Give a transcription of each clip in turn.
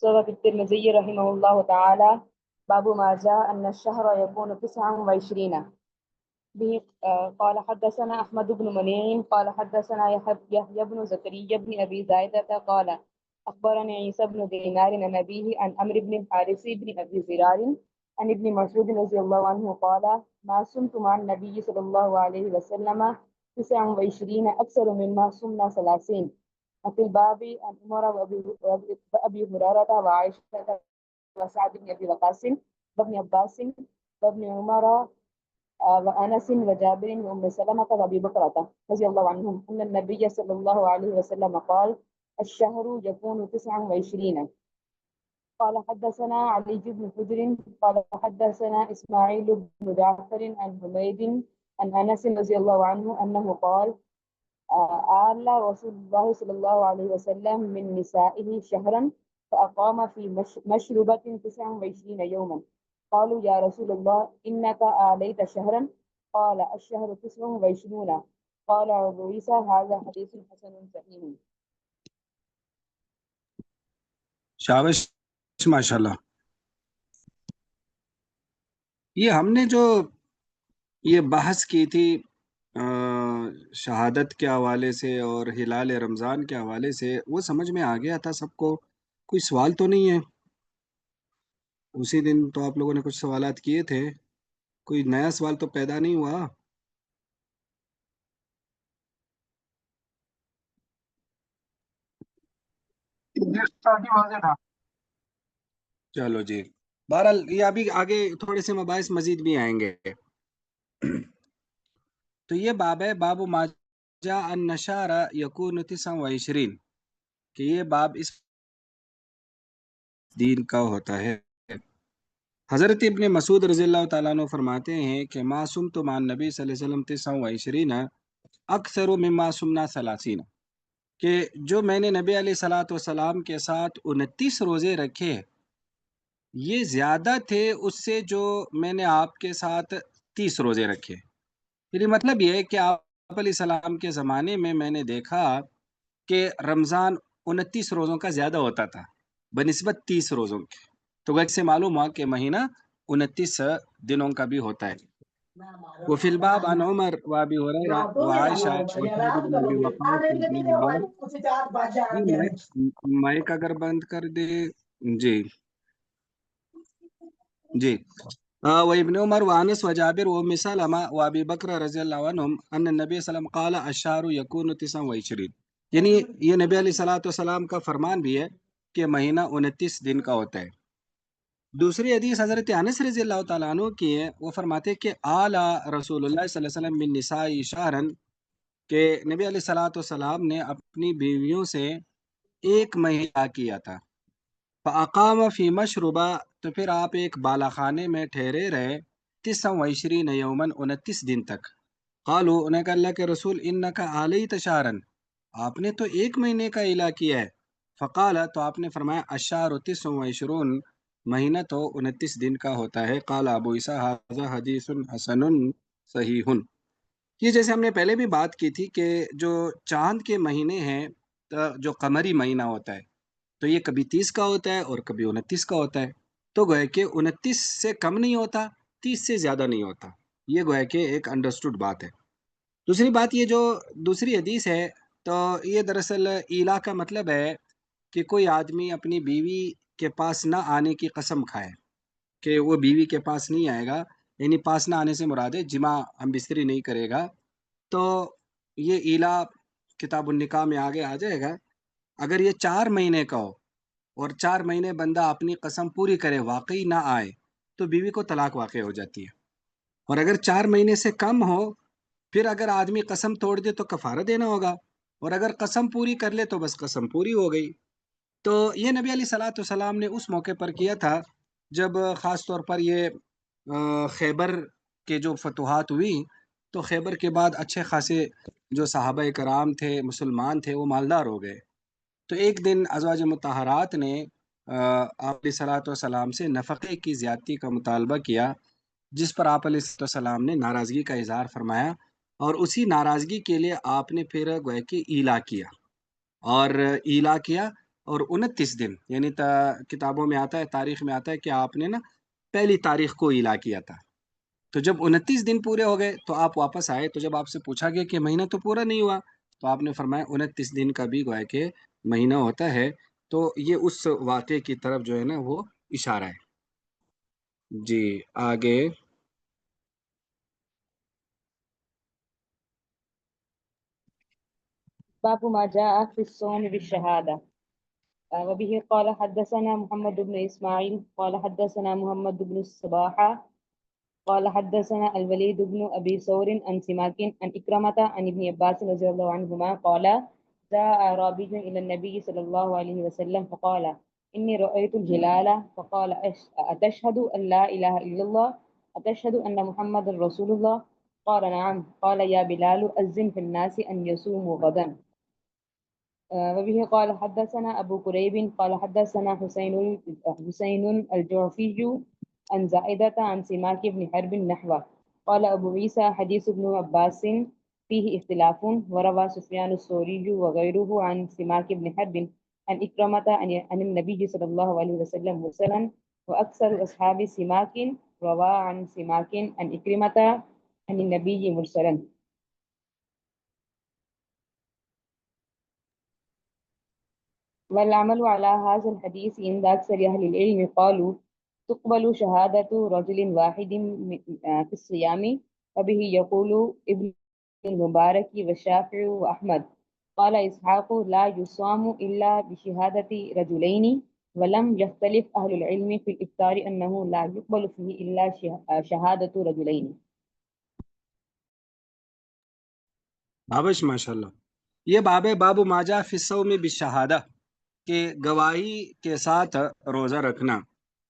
صدق الترمذي رحمه الله تعالى باب ما جاء أن الشهر يكون 29 به. قال حدثنا أحمد بن منيع قال حدثنا يحيى بن زكريا بن أبي زايدة قال أخبرني عيسى بن دينار عن أبيه عن عمرو بن الحارث بن أبي زرار عن ابن مسعود رضي الله عنه قال ما صمت مع النبي صلى الله عليه وسلم 29 أكثر مما صمنا 30. وفي الباب عن عمر وأبي هريرة وعائشة وسعد بن أبي وقاص وابن عباس وابن عمر وأنس وجابر وأم سلمة وأبي بكرة رضي الله عنهم أن النبي صلى الله عليه وسلم قال الشهر يكون 29. قال حدثنا علي بن حجر قال حدثنا إسماعيل بن جعفر عن حميد عن أنس رضي الله عنه أنه قال آل رسول الله صلى الله عليه وسلم من نسائه شهرا فأقام في مشربة 29 يوما. قالوا يا رسول الله إنك آليت شهرا. قال الشهر 29. قال أبو عيسى هذا حديث حسن صحيح. شابش ماشاءاللہ. یہ ہم نے جو یہ بحث کی تھی شہادت کے حوالے سے اور ہلال رمضان کے حوالے سے، وہ سمجھ میں آ گیا تھا سب کو؟ کوئی سوال تو نہیں ہے؟ اسی دن تو آپ لوگوں نے کچھ سوالات کیے تھے، کوئی نیا سوال تو پیدا نہیں ہوا؟ چلو جی، بہرحال یہ ابھی آگے تھوڑے سے مباحث مزید بھی آئیں گے. تو یہ باب ہے، باب ما جاء ان الشہر یکون 29، کہ یہ باب اس دین کا ہوتا ہے. حضرت ابن مسعود رضی اللہ تعالیٰ عنہ فرماتے ہیں کہ ما صمت مع النبی صلی اللہ علیہ وسلم 29 اکثر مما صمنا 30، کہ جو میں نے نبی علیہ الصلوۃ والسلام کے ساتھ 29 روزے رکھے، یہ زیادہ تھے اس سے جو میں نے آپ کے ساتھ 30 روزے رکھے. یعنی مطلب یہ ہے کہ آپ علیہ السلام کے زمانے میں نے دیکھا کہ رمضان 29 روزوں کا زیادہ ہوتا تھا بنسبت 30 روزوں کے. تو ایک سے معلوم ہوا کہ مہینہ 29 دنوں کا بھی ہوتا ہے. وفی الباب عن عمر وابی ہریرہ وعائشہ وسعد بن ابی وقاص وابن عباس. مائک اگر بند کر دے جی جی. وابن عمر وانس وجابر وام سلمہ وابی بکر رضی اللہ عنہم ان النبی صلی اللہ علیہ وسلم قال الشہر یکون 29، یعنی یہ نبی علیہ الصلوۃ والسلام کا فرمان بھی ہے کہ مہینہ 29 دن کا ہوتا ہے. دوسری حدیث حضرت انس رضی اللہ تعالیٰ عنہ کی ہے، وہ فرماتے کہ آلا رسول اللہ صلی اللہ علیہ وسلم من نسائی شہرن، کہ نبی علیہ الصلوۃ والسلام نے اپنی بیویوں سے ایک مہینہ کیا تھا. فاقام فی مشربہ، تو پھر آپ ایک بالا خانے میں ٹھہرے رہے 29 یومن 29 دن تک. قالو، انہیں کہا اللہ کے رسول انکا آلیت شہرن، آپ نے تو ایک مہینے کا اعلان کیا ہے. فقال، تو آپ نے فرمایا الشہر 29، مہینہ تو 29 دن کا ہوتا ہے. قال ابو عیسیٰ ھذا حدیث حسن صحیح. یہ جیسے ہم نے پہلے بھی بات کی تھی کہ جو چاند کے مہینے ہیں، جو قمری مہینہ ہوتا ہے، تو یہ کبھی 30 کا ہوتا ہے اور کبھی 29 کا ہوتا ہے. تو گویا کہ 29 سے کم نہیں ہوتا، 30 سے زیادہ نہیں ہوتا. یہ گویا کہ ایک انڈرسٹوڈ بات ہے. دوسری بات، یہ جو دوسری حدیث ہے، تو یہ دراصل ایلا کا مطلب ہے کہ کوئی آدمی اپنی بیوی کے پاس نہ آنے کی قسم کھائے کہ وہ بیوی کے پاس نہیں آئے گا. یعنی پاس نہ آنے سے مراد ہے جمع ہم بستری نہیں کرے گا. تو یہ ایلا کتاب النکاح میں آگے آ جائے گا. اگر یہ 4 مہینے کا ہو اور 4 مہینے بندہ اپنی قسم پوری کرے واقعی نہ آئے، تو بیوی کو طلاق واقع ہو جاتی ہے. اور اگر 4 مہینے سے کم ہو، پھر اگر آدمی قسم توڑ دے تو کفارہ دینا ہوگا، اور اگر قسم پوری کر لے تو بس قسم پوری ہو گئی. تو یہ نبی علیہ الصلوۃ والسلام نے اس موقع پر کیا تھا جب خاص طور پر یہ خیبر کے جو فتوحات ہوئی، تو خیبر کے بعد اچھے خاصے جو صحابہ کرام تھے، مسلمان تھے، وہ مالدار ہو گئے. تو ایک دن ازواج مطہرات نے آپ علیہ الصلوۃ والسلام سے نفقے کی زیادتی کا مطالبہ کیا، جس پر آپ علیہ السلام نے ناراضگی کا اظہار فرمایا، اور اسی ناراضگی کے لیے آپ نے پھر گویا کہ ایلا کیا. اور ایلا کیا، اور 29 دن یعنی کتابوں میں آتا ہے، تاریخ میں آتا ہے کہ آپ نے نا پہلی تاریخ کو ایلا کیا تھا۔ تو جب 29 دن پورے ہو گئے تو آپ واپس آئے، تو جب آپ سے پوچھا گیا کہ مہینہ تو پورا نہیں ہوا، تو آپ نے فرمایا 29 دن کا بھی گویا کہ مہینہ ہوتا ہے۔ تو یہ اس واقعے کی طرف جو ہے نا وہ اشارہ ہے۔ جی آگے۔ باب ما جاء في الصوم بالشهادة. وبه قال حدثنا محمد بن إسماعيل قال حدثنا محمد بن الصباح قال حدثنا الوليد بن أبي ثور عن سماك عن إكرمة عن ابن عباس رضي الله عنهما قال جاء أعرابي إلى النبي صلى الله عليه وسلم فقال إني رأيت الهلال فقال أتشهد أن لا إله إلا الله أتشهد أن محمد رسول الله قال نعم قال يا بلال أذن في الناس أن يصوموا غدا. وبه قال حدثنا أبو كريب قال حدثنا حسين الجعفي عن زائدة عن سماك بن حرب نحوه. قال أبو عيسى حديث ابن عباس فيه اختلاف، وروى سفيان الثوري وغيره عن سماك بن حرب عن إكرمة عن النبي صلى الله عليه وسلم مرسلا، وأكثر أصحاب سماك روى عن سماك عن إكرمة عن النبي مرسلا. والعمل على هذا الحديث عند أكثر أهل العلم قالوا تقبل شهادة رجل واحد في الصيام، وبه يقول ابن المبارك والشافعي وأحمد. قال إسحاق لا يصام إلا بشهادة رجلين، ولم يختلف أهل العلم في الإفطار أنه لا يقبل فيه إلا شهادة رجلين. بابش ماشاء اللہ، یہ باب ہے باب ماجا فی الصوم بالشہادہ، کہ گواہی کے ساتھ روزہ رکھنا۔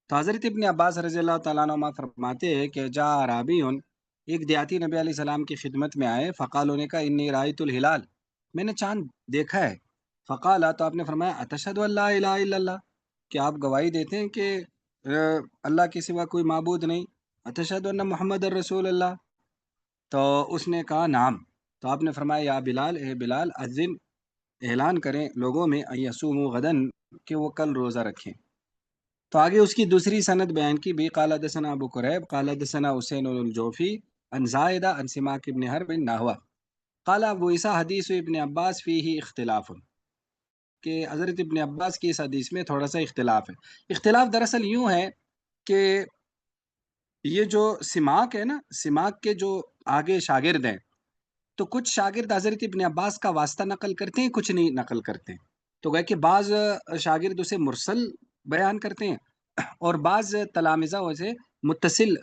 تو حضرت ابن عباس رضی اللہ تعالیٰ عنہ فرماتے ہیں کہ جا عرابیون، ایک دیہاتی نبی علیہ السلام کی خدمت میں آئے، فقال نے کہا انی رایت الہلال، میں نے چاند دیکھا ہے۔ فقال، تو آپ نے فرمایا اتشہد ان لا الہ الا اللہ، کہ آپ گواہی دیتے ہیں کہ اللہ کے سوا کوئی معبود نہیں، اتشہد ان محمد الرسول اللہ؟ تو اس نے کہا نعم۔ تو آپ نے فرمایا یا بلال، اے بلال، اذن، اعلان کریں لوگوں میں ان یصوموا غدن، کہ وہ کل روزہ رکھیں۔ تو آگے اس کی دوسری سند بیان کی بھی، قال حدثنا ابو قریب قال حدثنا حسین الجوفی عن زائدہ عن سماک ابن حرب نحوہ قال ابو عیسیٰ حدیث ابن عباس فیہ اختلاف، کہ حضرت ابن عباس کی اس حدیث میں تھوڑا سا اختلاف ہے۔ اختلاف دراصل یوں ہے کہ یہ جو سماک ہے نا، سماک کے جو آگے شاگرد ہیں، تو کچھ شاگرد حضرت ابن عباس کا واسطہ نقل کرتے ہیں، کچھ نہیں نقل کرتے ہیں۔ تو گویا کہ بعض شاگرد اسے مرسل بیان کرتے ہیں، اور بعض تلامذہ اسے متصل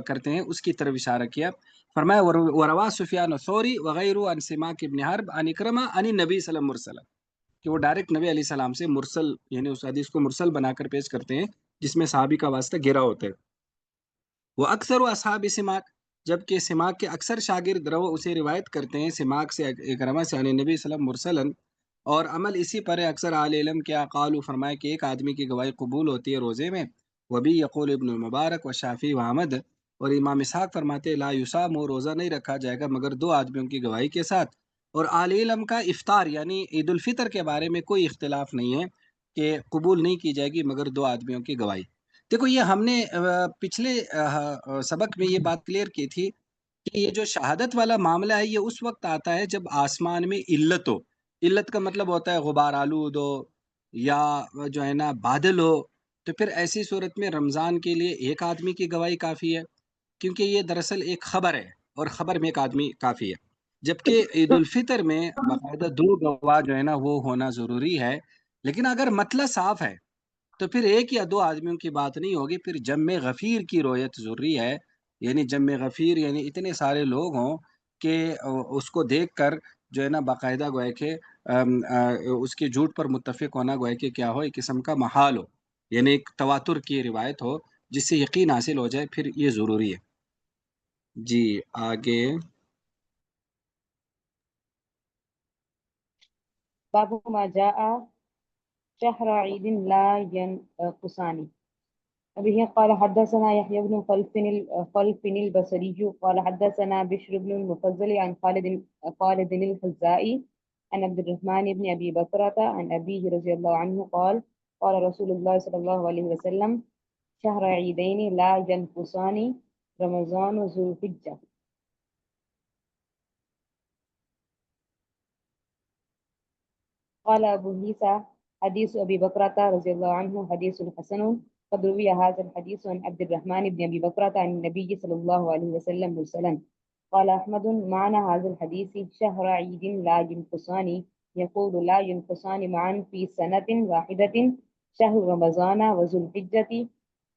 کرتے ہیں، اس کی طرف اشارہ کیا۔ فرمایا وروا سفیان الثوری وغیرہ عن سماک ابن حرب عن اکرمہ عن نبی صلی اللہ علیہ وسلم مرسلا، کہ وہ ڈائریکٹ نبی علیہ السلام سے مرسل، یعنی اس حدیث کو مرسل بنا کر پیش کرتے ہیں جس میں صحابی کا واسطہ گھرا ہوتا ہے۔ وہ اکثر اصحاب سماک، جبکہ سماک کے اکثر شاگرد اسے روایت کرتے ہیں سماک سے، اکرمہ سے، عن نبی صلی اللہ علیہ وسلم مرسلن، اور عمل اسی پر ہے اکثر اہل علم کیا قالو، فرمائے کہ ایک آدمی کی گواہی قبول ہوتی ہے روزے میں۔ وبی یقول ابن المبارک و شافی و احمد، اور امام اسحاق فرماتے لا یصام، روزہ نہیں رکھا جائے گا مگر دو آدمیوں کی گواہی کے ساتھ۔ اور اہل علم کا افطار یعنی عید الفطر کے بارے میں کوئی اختلاف نہیں ہے کہ قبول نہیں کی جائے گی مگر دو آدمیوں کی گواہی۔ دیکھو یہ ہم نے پچھلے سبق میں یہ بات کلیئر کی تھی کہ یہ جو شہادت والا معاملہ ہے یہ اس وقت آتا ہے جب آسمان میں علت ہو۔ علت کا مطلب ہوتا ہے غبار آلود ہو یا جو ہے نا بادل ہو، تو پھر ایسی صورت میں رمضان کے لیے ایک آدمی کی گواہی کافی ہے، کیونکہ یہ دراصل ایک خبر ہے اور خبر میں ایک آدمی کافی ہے۔ جبکہ عید الفطر میں باقاعدہ دو گواہ جو ہے نا وہ ہونا ضروری ہے۔ لیکن اگر مطلب صاف ہے تو پھر ایک یا دو آدمیوں کی بات نہیں ہوگی، پھر جمع غفیر کی رویت ضروری ہے، یعنی جمع غفیر یعنی اتنے سارے لوگ ہوں کہ اس کو دیکھ کر جو ہے نا باقاعدہ گویا کہ اس کے جھوٹ پر متفق ہونا گویا کہ کیا ہو، ایک قسم کا محال ہو، یعنی ایک تواتر کی روایت ہو جس سے یقین حاصل ہو جائے، پھر یہ ضروری ہے۔ جی آگے۔ باب ما جاء شهر عيد لا ينقصان. به قال حدثنا يحيى بن خلف البصري قال حدثنا بشر بن المفضل عن خالد الحذائي عن عبد الرحمن بن أبي بكرة عن أبيه رضي الله عنه قال قال رسول الله صلى الله عليه وسلم شهر عيدين لا ينقصان رمضان وذو الحجة. قال أبو عيسى حديث أبي بكرة رضي الله عنه حديث حسن. قد روي هذا الحديث عن عبد الرحمن بن أبي بكرة عن النبي صلى الله عليه وسلم مرسلا. قال أحمد معنى هذا الحديث شهر عيد لا ينقصان، يقول لا ينقصان معا في سنة واحدة شهر رمضان وذو الحجة،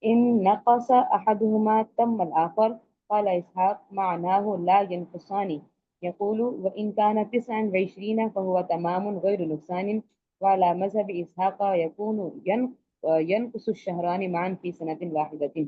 إن نقص أحدهما تم الآخر. قال إسحاق معناه لا ينقصان، يقول وإن كان 29 فهو تمام غير نقصان. وعلى مذهب إسحاق يكون ينقص الشهران معا في سنة واحدة.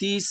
30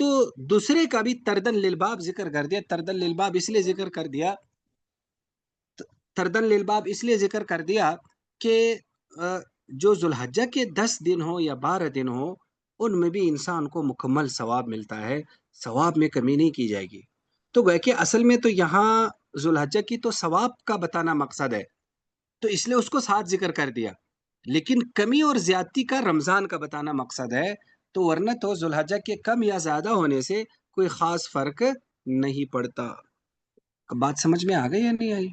تو دوسرے کا بھی تردن للباب ذکر کر دیا. تردن للباب اس لیے ذکر کر دیا تردن للباب اس لیے ذکر کر دیا کہ جو ذوالحجہ کے 10 دن ہو یا 12 دن ہو ان میں بھی انسان کو مکمل ثواب ملتا ہے، ثواب میں کمی نہیں کی جائے گی. تو گویا کہ اصل میں تو یہاں ذوالحجہ کی تو ثواب کا بتانا مقصد ہے، تو اس لیے اس کو ساتھ ذکر کر دیا. لیکن کمی اور زیادتی کا رمضان کا بتانا مقصد ہے، تو ورنہ تو ذوالحجہ کے کم یا زیادہ ہونے سے کوئی خاص فرق نہیں پڑتا. اب بات سمجھ میں آ گئی یا نہیں آئی؟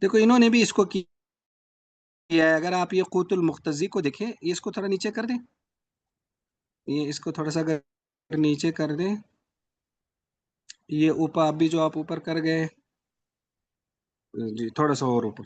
دیکھو انہوں نے بھی اس کو کیا ہے. اگر آپ یہ قوت المختزی کو دیکھیں، یہ اس کو تھوڑا نیچے کر دیں، یہ اس کو تھوڑا سا اگر نیچے کر دیں، یہ اوپر ابھی جو آپ اوپر کر گئے، جی تھوڑا سا اور اوپر،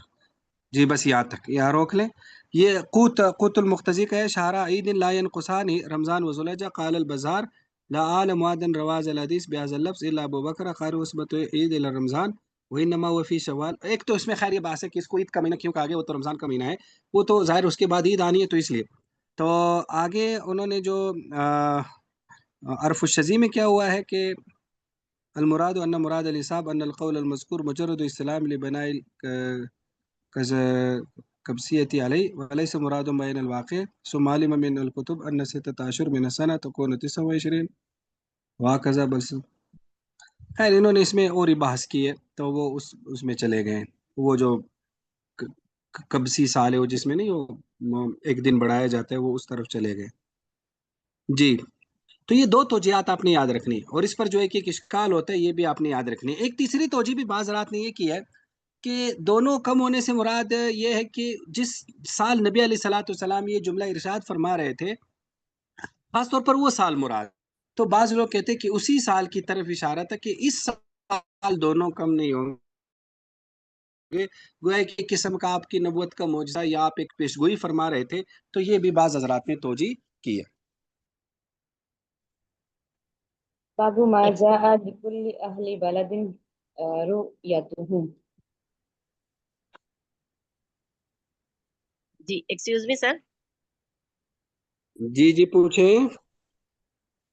جی بس یہاں تک، یہاں روک لیں. یہ قوت المختزی کا ہے. شہر عید لا ينقصان رمضان و ذوالحجہ قال البزار لا عالم وادن رواز الحدیث بهذا اللفظ الا ابو بکر خیر وسبت عید الى رمضان وانما هو في شوال. ایک تو اس میں خیر یہ بات ہے کہ اس کو عید کا مہینہ کیوں کہا گیا، وہ تو رمضان کا مہینہ ہے، وہ تو ظاہر اس کے بعد عید آنی ہے تو اس لیے. تو آگے انہوں نے جو عرف الشذی میں کیا ہوا ہے کہ المراد ان مراد الحساب ان القول المذکور مجرد استلام لبناء كبسية عليه وليس مراد بين الواقع ثم علم من الكتب أن 16 من السنة تكون 29 وهكذا. بس خیر انہوں نے اس میں اور ہی بحث کی ہے، تو وہ اس میں چلے گئے. وہ جو کبسی سال ہے وہ جس میں نہیں وہ ایک دن بڑھایا جاتا ہے، وہ اس طرف چلے گئے. جی تو یہ دو توجیہات آپ نے یاد رکھنی، اور اس پر جو ایک ایک اشکال ہوتا ہے یہ بھی آپ نے یاد رکھنی. ایک تیسری توجیہ بھی بعض حضرات نے یہ کی ہے کہ دونوں کم ہونے سے مراد یہ ہے کہ جس سال نبی علیہ الصلوۃ والسلام یہ جملہ ارشاد فرما رہے تھے خاص طور پر وہ سال مراد. تو بعض لوگ کہتے ہیں کہ اسی سال کی طرف اشارہ تھا کہ اس سال دونوں کم نہیں ہوں گے، گویا کہ ایک قسم کا آپ کی نبوت کا معجزہ یا آپ ایک پیشگوئی فرما رہے تھے. تو یہ بھی بعض حضرات نے توجیہ کی ہے. باب ما جاء لكل أهل بلد رؤيته. جی ایکسکیوز می سر. جی پوچھیں.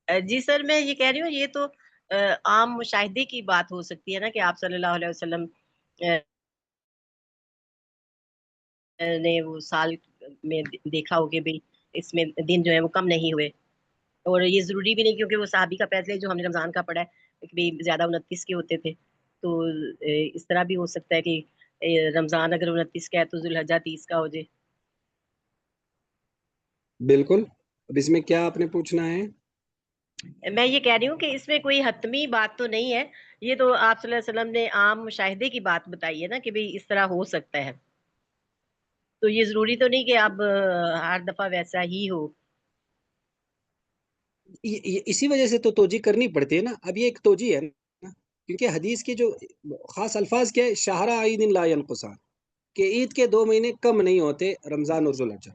جی سر میں یہ کہہ رہی ہوں یہ تو عام مشاہدے کی بات ہو سکتی ہے نا کہ آپ صلی اللہ علیہ وسلم نے وہ سال میں دیکھا ہو کہ بھئی اس میں دن جو ہے وہ کم نہیں ہوئے، اور یہ ضروری بھی نہیں کیونکہ وہ صحابی کا فیصلہ جو ہم نے رمضان کا پڑھا ہے کہ بھئی زیادہ 29 کے ہوتے تھے، تو اس طرح بھی ہو سکتا ہے کہ رمضان اگر 29 کا ہے تو ذوالحجہ 30 کا ہو جائے. بالکل. اب اس میں کیا آپ نے پوچھنا ہے؟ میں یہ کہہ رہی ہوں کہ اس میں کوئی حتمی بات تو نہیں ہے، یہ تو آپ صلی اللہ علیہ وسلم نے عام مشاہدے کی بات بتائی ہے نا کہ بھئی اس طرح ہو سکتا ہے، تو یہ ضروری تو نہیں کہ اب ہر دفعہ ویسا ہی ہو. اسی وجہ سے تو توجیہ کرنی پڑتی ہے نا. اب یہ ایک توجیہ ہے نا، کیونکہ حدیث کے جو خاص الفاظ کیا ہے، شہر عید لا ينقصان، کہ عید کے 2 مہینے کم نہیں ہوتے، رمضان اور ذوالحجہ.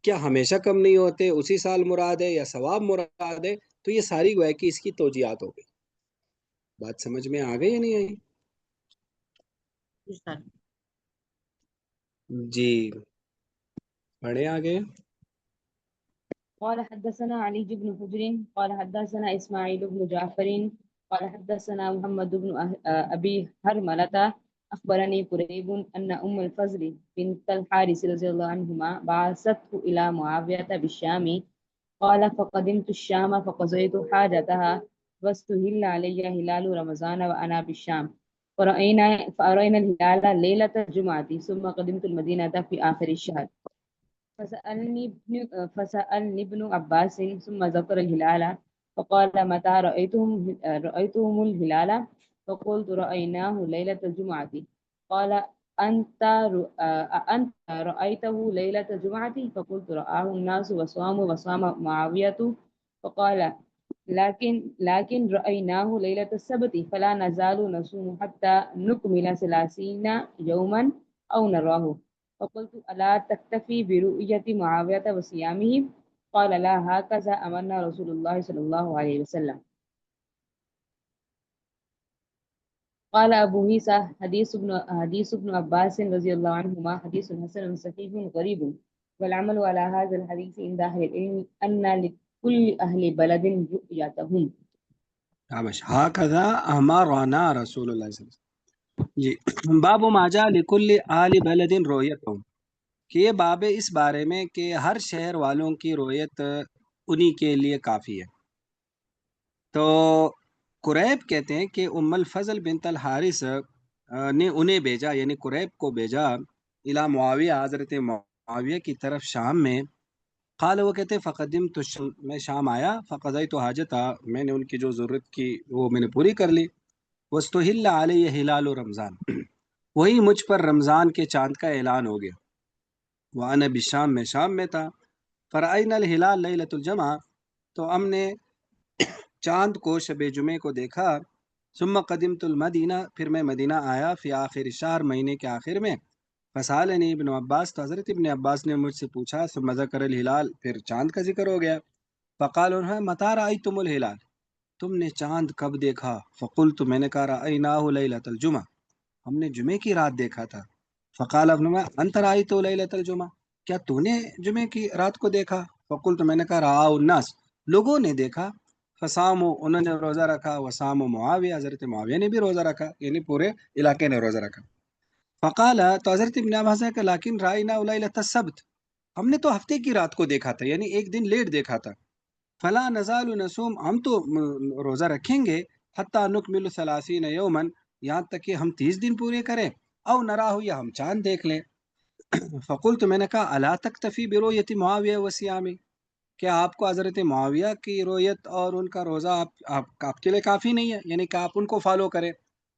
کیا ہمیشہ کم نہیں ہوتے، اسی سال مراد ہے یا ثواب مراد ہے؟ تو یہ ساری گویا کہ اس کی توجیہات ہو گئی. بات سمجھ میں آ گئی یا نہیں آئی؟ جی پڑھے آگے. قال حدثنا علي بن حجر قال حدثنا إسماعيل بن جعفر قال حدثنا محمد بن أبي هرملة أخبرني قريب أن أم الفضل بنت الحارث رضي الله عنهما بعثته إلى معاوية بالشام. قال فقدمت الشام فقضيت حاجتها واستهل علي هلال رمضان وأنا بالشام فأرينا الهلال ليلة الجمعة ثم قدمت المدينة في آخر الشهر. فسألني ابن عباس ثم ذكر الهلال فقال متى رأيتم الهلال؟ فقلت رأيناه ليلة الجمعة. قال أنت رأيته ليلة الجمعة؟ فقلت رآه الناس وصام معاوية. فقال لكن رأيناه ليلة السبت فلا نزال نصوم حتى نكمل 30 يوما أو نراه. فقلت ألا تكتفي برؤية معاوية وصيامه؟ قال لا هكذا أمرنا رسول الله صلى الله عليه وسلم. قال أبو عيسى حديث ابن عباس رضي الله عنهما حديث حسن صحيح غريب والعمل على هذا الحديث عند أهل العلم أن لكل أهل بلد رؤيتهم. هكذا أمرنا رسول الله صلی اللہ علیہ وسلم. جی باب ما جاء لكل آل بلد رؤيتهم، کہ یہ باب اس بارے میں کہ ہر شہر والوں کی رویت انہی کے لیے کافی ہے. تو قریب کہتے ہیں کہ ام الفضل بنت الحارث نے انہیں بھیجا، یعنی قریب کو بھیجا الی معاویہ، حضرت معاویہ کی طرف شام میں. قال وہ کہتے فقدمت میں شام آیا، فقضیت حاجتا، میں نے ان کی جو ضرورت کی وہ میں نے پوری کر لی. واستحل علی ہلال رمضان، وہی مجھ پر رمضان کے چاند کا اعلان ہو گیا. وانا بالشام، میں شام میں تھا. فرأینا الہلال لیلۃ الجمعہ، تو ہم نے چاند کو شب جمعے کو دیکھا. ثم قدمت المدینہ، پھر میں مدینہ آیا، فی آخر شہر، مہینے کے آخر میں. فسالنی ابن عباس، تو حضرت ابن عباس نے مجھ سے پوچھا. ثم ذکر الہلال، پھر چاند کا ذکر ہو گیا. فقال انہوں نے متی رأیتم الہلال، تم نے چاند کب دیکھا؟ فقلت، میں نے کہا رأیناہ لیلۃ الجمعہ، ہم نے جمعے کی رات دیکھا تھا. فقال ابن عمر انت رأیت لیلۃ الجمعہ، کیا تو نے جمعے کی رات کو دیکھا؟ فقلت، میں نے کہا رآ الناس، لوگوں نے دیکھا. فصاموا، انہوں نے روزہ رکھا. وصام معاویہ، حضرت معاویہ نے بھی روزہ رکھا، یعنی پورے علاقے نے روزہ رکھا. فقال، تو حضرت ابن عباس نے کہا لیکن رأینا لیلۃ السبت، ہم نے تو ہفتے کی رات کو دیکھا تھا، یعنی ایک دن لیٹ دیکھا تھا. فلا نزال نصوم، ہم تو روزہ رکھیں گے. حتی نکمل 30 یوما، یہاں تک کہ ہم 30 دن پورے کریں. او نراہ، یا ہم چاند دیکھ لیں. فقلت، میں نے کہا الا تکتفی برؤیت معاویہ وصیامی، کیا آپ کو حضرت معاویہ کی رویت اور ان کا روزہ آپ کے لیے کافی نہیں ہے، یعنی کہ آپ ان کو فالو کریں؟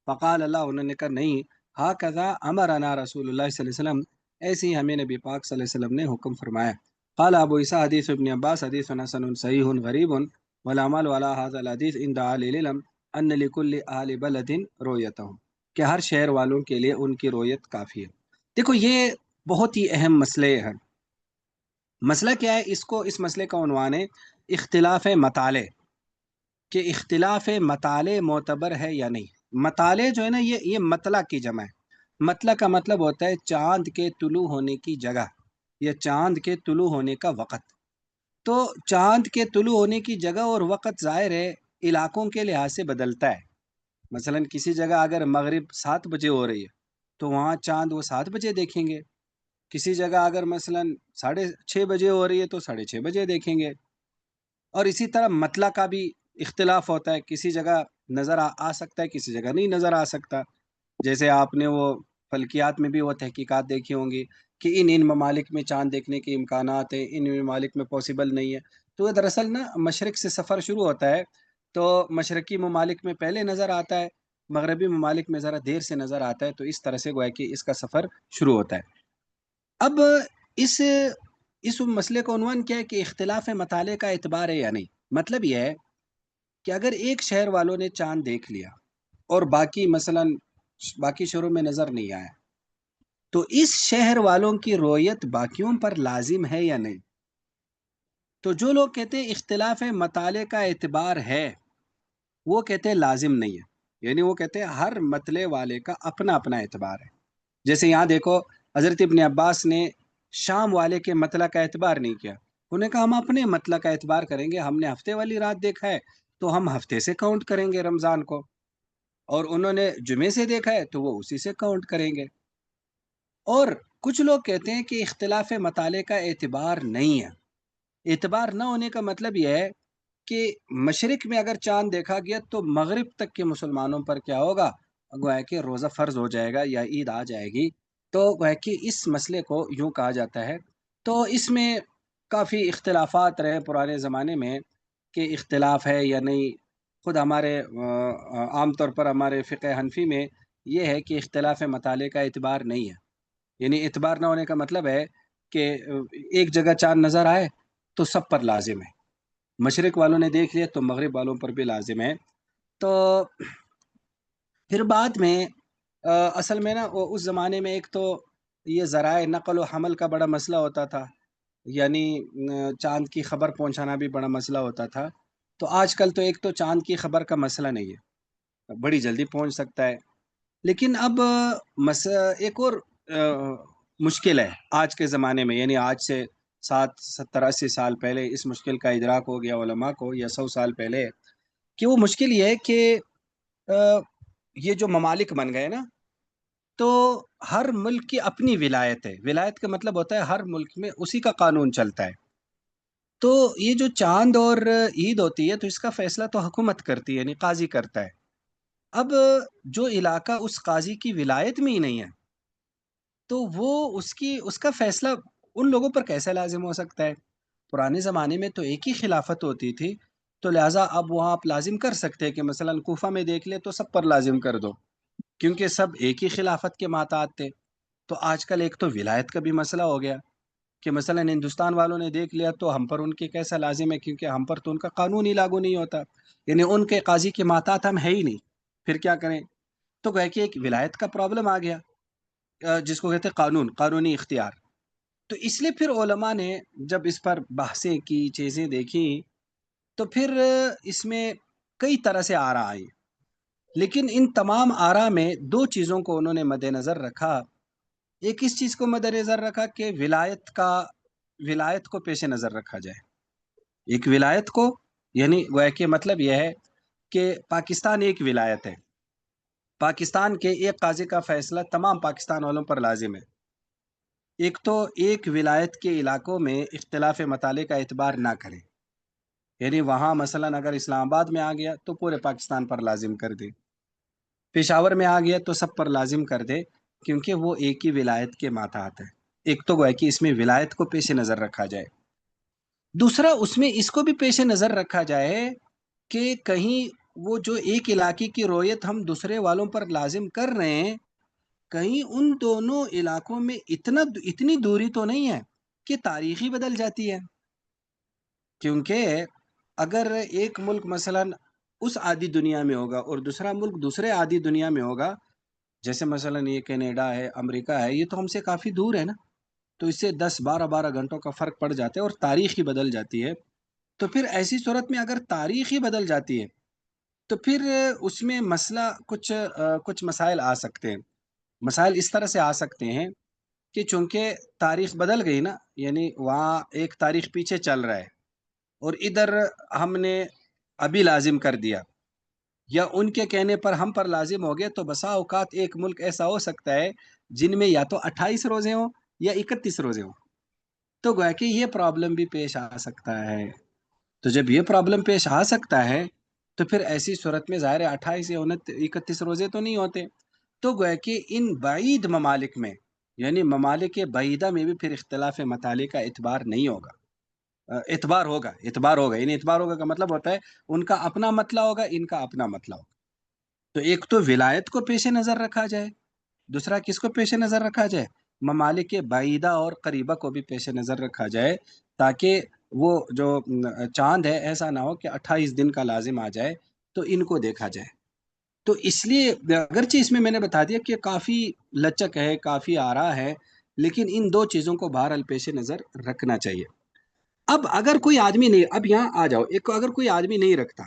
فقال اللہ، انہوں نے کہا نہیں، ہاکذا امرنا رسول اللہ صلی اللہ علیہ وسلم، ایسے ہی ہمیں نبی پاک صلی اللہ علیہ وسلم نے حکم فرمایا. قال ابو عیسیٰ حدیث ابن عباس حدیث حسن صحیح غریب، والعمل على هذا الحدیث عند اہل العلم ان لكل اہل بلد رؤیتهم، کہ ہر شہر والوں کے لیے ان کی رویت کافی ہے. دیکھو یہ بہت ہی اہم مسئلے ہیں. مسئلہ کیا ہے؟ اس مسئلے کا عنوان ہے اختلاف مطالع، کہ اختلاف مطالع معتبر ہے یا نہیں. مطالع جو ہے نا، یہ مطلع کی جمع ہے. مطلع کا مطلب ہوتا ہے چاند کے طلوع ہونے کی جگہ یا چاند کے طلوع ہونے کا وقت. تو چاند کے طلوع ہونے کی جگہ اور وقت ظاہر ہے علاقوں کے لحاظ سے بدلتا ہے. مثلا کسی جگہ اگر مغرب 7 بجے ہو رہی ہے تو وہاں چاند وہ 7 بجے دیکھیں گے. کسی جگہ اگر مثلا 6:30 بجے ہو رہی ہے تو 6:30 بجے دیکھیں گے. اور اسی طرح مطلع کا بھی اختلاف ہوتا ہے، کسی جگہ نظر آ سکتا ہے، کسی جگہ نہیں نظر آ سکتا. جیسے آپ نے وہ فلکیات میں بھی وہ تحقیقات دیکھی ہوں گی کہ ان ممالک میں چاند دیکھنے کے امکانات ہیں، ان ممالک میں پاسبل نہیں ہے. تو یہ دراصل نا مشرق سے سفر شروع ہوتا ہے، تو مشرقی ممالک میں پہلے نظر آتا ہے، مغربی ممالک میں ذرا دیر سے نظر آتا ہے. تو اس طرح سے گویا کہ اس کا سفر شروع ہوتا ہے. اب اس مسئلے کا عنوان کیا ہے کہ اختلاف مطالع کا اعتبار ہے یا نہیں. مطلب یہ ہے کہ اگر ایک شہر والوں نے چاند دیکھ لیا اور باقی شہروں میں نظر نہیں آیا، تو اس شہر والوں کی رویت باقیوں پر لازم ہے یا نہیں؟ تو جو لوگ کہتے ہیں اختلاف مطالع کا اعتبار ہے، وہ کہتے ہیں لازم نہیں ہے. یعنی وہ کہتے ہیں ہر مطلع والے کا اپنا اپنا اعتبار ہے. جیسے یہاں دیکھو حضرت ابن عباس نے شام والے کے مطلع کا اعتبار نہیں کیا. انہوں نے کہا ہم اپنے مطلع کا اعتبار کریں گے، ہم نے ہفتے والی رات دیکھا ہے تو ہم ہفتے سے کاؤنٹ کریں گے رمضان کو، اور انہوں نے جمعے سے دیکھا ہے تو وہ اسی سے کاؤنٹ کریں گے. اور کچھ لوگ کہتے ہیں کہ اختلاف مطالع کا اعتبار نہیں ہے. اعتبار نہ ہونے کا مطلب یہ ہے کہ مشرق میں اگر چاند دیکھا گیا تو مغرب تک کے مسلمانوں پر کیا ہوگا، گویا کہ روزہ فرض ہو جائے گا یا عید آ جائے گی. تو گویا کہ اس مسئلے کو یوں کہا جاتا ہے. تو اس میں کافی اختلافات رہے پرانے زمانے میں کہ اختلاف ہے یا نہیں. خود ہمارے عام طور پر ہمارے فقہ حنفی میں یہ ہے کہ اختلاف مطالع کا اعتبار نہیں ہے. یعنی اعتبار نہ ہونے کا مطلب ہے کہ ایک جگہ چاند نظر آئے تو سب پر لازم ہے، مشرق والوں نے دیکھ لیا تو مغرب والوں پر بھی لازم ہے. تو پھر بعد میں اصل میں نا اس زمانے میں ایک تو یہ ذرائع نقل و حمل کا بڑا مسئلہ ہوتا تھا، یعنی چاند کی خبر پہنچانا بھی بڑا مسئلہ ہوتا تھا. تو آج کل تو ایک تو چاند کی خبر کا مسئلہ نہیں ہے، بڑی جلدی پہنچ سکتا ہے. لیکن اب ایک اور مشکل ہے آج کے زمانے میں، یعنی آج سے 70-80 سال پہلے اس مشکل کا ادراک ہو گیا علماء کو، یا 100 سال پہلے، کہ وہ مشکل یہ ہے کہ یہ جو ممالک بن گئے نا، تو ہر ملک کی اپنی ولایت ہے. ولایت کا مطلب ہوتا ہے ہر ملک میں اسی کا قانون چلتا ہے. تو یہ جو چاند اور عید ہوتی ہے تو اس کا فیصلہ تو حکومت کرتی ہے، یعنی قاضی کرتا ہے. اب جو علاقہ اس قاضی کی ولایت میں ہی نہیں ہے تو وہ اس کا فیصلہ ان لوگوں پر کیسے لازم ہو سکتا ہے؟ پرانے زمانے میں تو ایک ہی خلافت ہوتی تھی، تو لہٰذا اب وہاں آپ لازم کر سکتے ہیں کہ مثلا کوفہ میں دیکھ لے تو سب پر لازم کر دو، کیونکہ سب ایک ہی خلافت کے ماتحت تھے. تو آج کل ایک تو ولایت کا بھی مسئلہ ہو گیا کہ مثلا ہندوستان والوں نے دیکھ لیا تو ہم پر ان کے کیسا لازم ہے، کیونکہ ہم پر تو ان کا قانون ہی لاگو نہیں ہوتا، یعنی ان کے قاضی کے ماتحت ہم ہے ہی نہیں، پھر کیا کریں؟ تو گویا کہ ایک ولایت کا پرابلم آ گیا، جس کو کہتے ہیں قانونی اختیار. تو اس لیے پھر علماء نے جب اس پر بحثیں کی، چیزیں دیکھی، تو پھر اس میں کئی طرح سے آراء آئی، لیکن ان تمام آراء میں دو چیزوں کو انہوں نے مد نظر رکھا. ایک اس چیز کو مد نظر رکھا کہ ولایت کو پیش نظر رکھا جائے. ایک ولایت کو، یعنی گویا کہ مطلب یہ ہے کہ پاکستان ایک ولایت ہے، پاکستان کے ایک قاضی کا فیصلہ تمام پاکستان والوں پر لازم ہے. ایک تو ایک ولایت کے علاقوں میں اختلاف مطالعے کا اعتبار نہ کریں، یعنی وہاں مثلا اگر اسلام آباد میں آ گیا تو پورے پاکستان پر لازم کر دے، پشاور میں آ گیا تو سب پر لازم کر دے، کیونکہ وہ ایک ہی ولایت کے ماتحت ہے. ایک تو گویا کہ اس میں ولایت کو پیش نظر رکھا جائے. دوسرا اس میں اس کو بھی پیش نظر رکھا جائے کہ کہیں وہ جو ایک علاقے کی رویت ہم دوسرے والوں پر لازم کر رہے ہیں، کہیں ان دونوں علاقوں میں اتنی دوری تو نہیں ہے کہ تاریخی بدل جاتی ہے. کیونکہ اگر ایک ملک مثلا اس آدھی دنیا میں ہوگا اور دوسرا ملک دوسرے آدھی دنیا میں ہوگا، جیسے مثلا یہ کینیڈا ہے، امریکہ ہے، یہ تو ہم سے کافی دور ہے نا، تو اس سے 10-12 گھنٹوں کا فرق پڑ جاتا ہے اور تاریخ ہی بدل جاتی ہے. تو پھر ایسی صورت میں اگر تاریخ ہی بدل جاتی ہے تو پھر اس میں مسئلہ کچھ مسائل آ سکتے ہیں. مسائل اس طرح سے آ سکتے ہیں کہ چونکہ تاریخ بدل گئی نا، یعنی وہاں ایک تاریخ پیچھے چل رہا ہے اور ادھر ہم نے ابھی لازم کر دیا، یا ان کے کہنے پر ہم پر لازم ہو گئے، تو بسا اوقات ایک ملک ایسا ہو سکتا ہے جن میں یا تو 28 روزے ہوں یا 31 روزے ہوں. تو گویا کہ یہ پرابلم بھی پیش آ سکتا ہے. تو جب یہ پرابلم پیش آ سکتا ہے تو پھر ایسی صورت میں ظاہر 28 یا 31 روزے تو نہیں ہوتے. تو گویا کہ ان بعید ممالک میں، یعنی ممالک بعیدہ میں بھی پھر اختلاف مطالعے کا اعتبار نہیں ہوگا، اعتبار ہوگا. یعنی اعتبار ہوگا کا مطلب ہوتا ہے ان کا اپنا مطلب ہوگا، ان کا اپنا مطلب ہوگا. تو ایک تو ولایت کو پیش نظر رکھا جائے، دوسرا کس کو پیش نظر رکھا جائے؟ ممالک بعیدہ اور قریبہ کو بھی پیش نظر رکھا جائے، تاکہ وہ جو چاند ہے ایسا نہ ہو کہ 28 دن کا لازم آ جائے تو ان کو دیکھا جائے. تو اس لیے اگرچہ اس میں نے بتا دیا کہ کافی لچک ہے، کافی آراء ہے، لیکن ان دو چیزوں کو بہرحال پیش نظر رکھنا چاہیے. اب اگر کوئی آدمی نہیں، اب یہاں آ جاؤ، اگر کوئی آدمی نہیں رکھتا،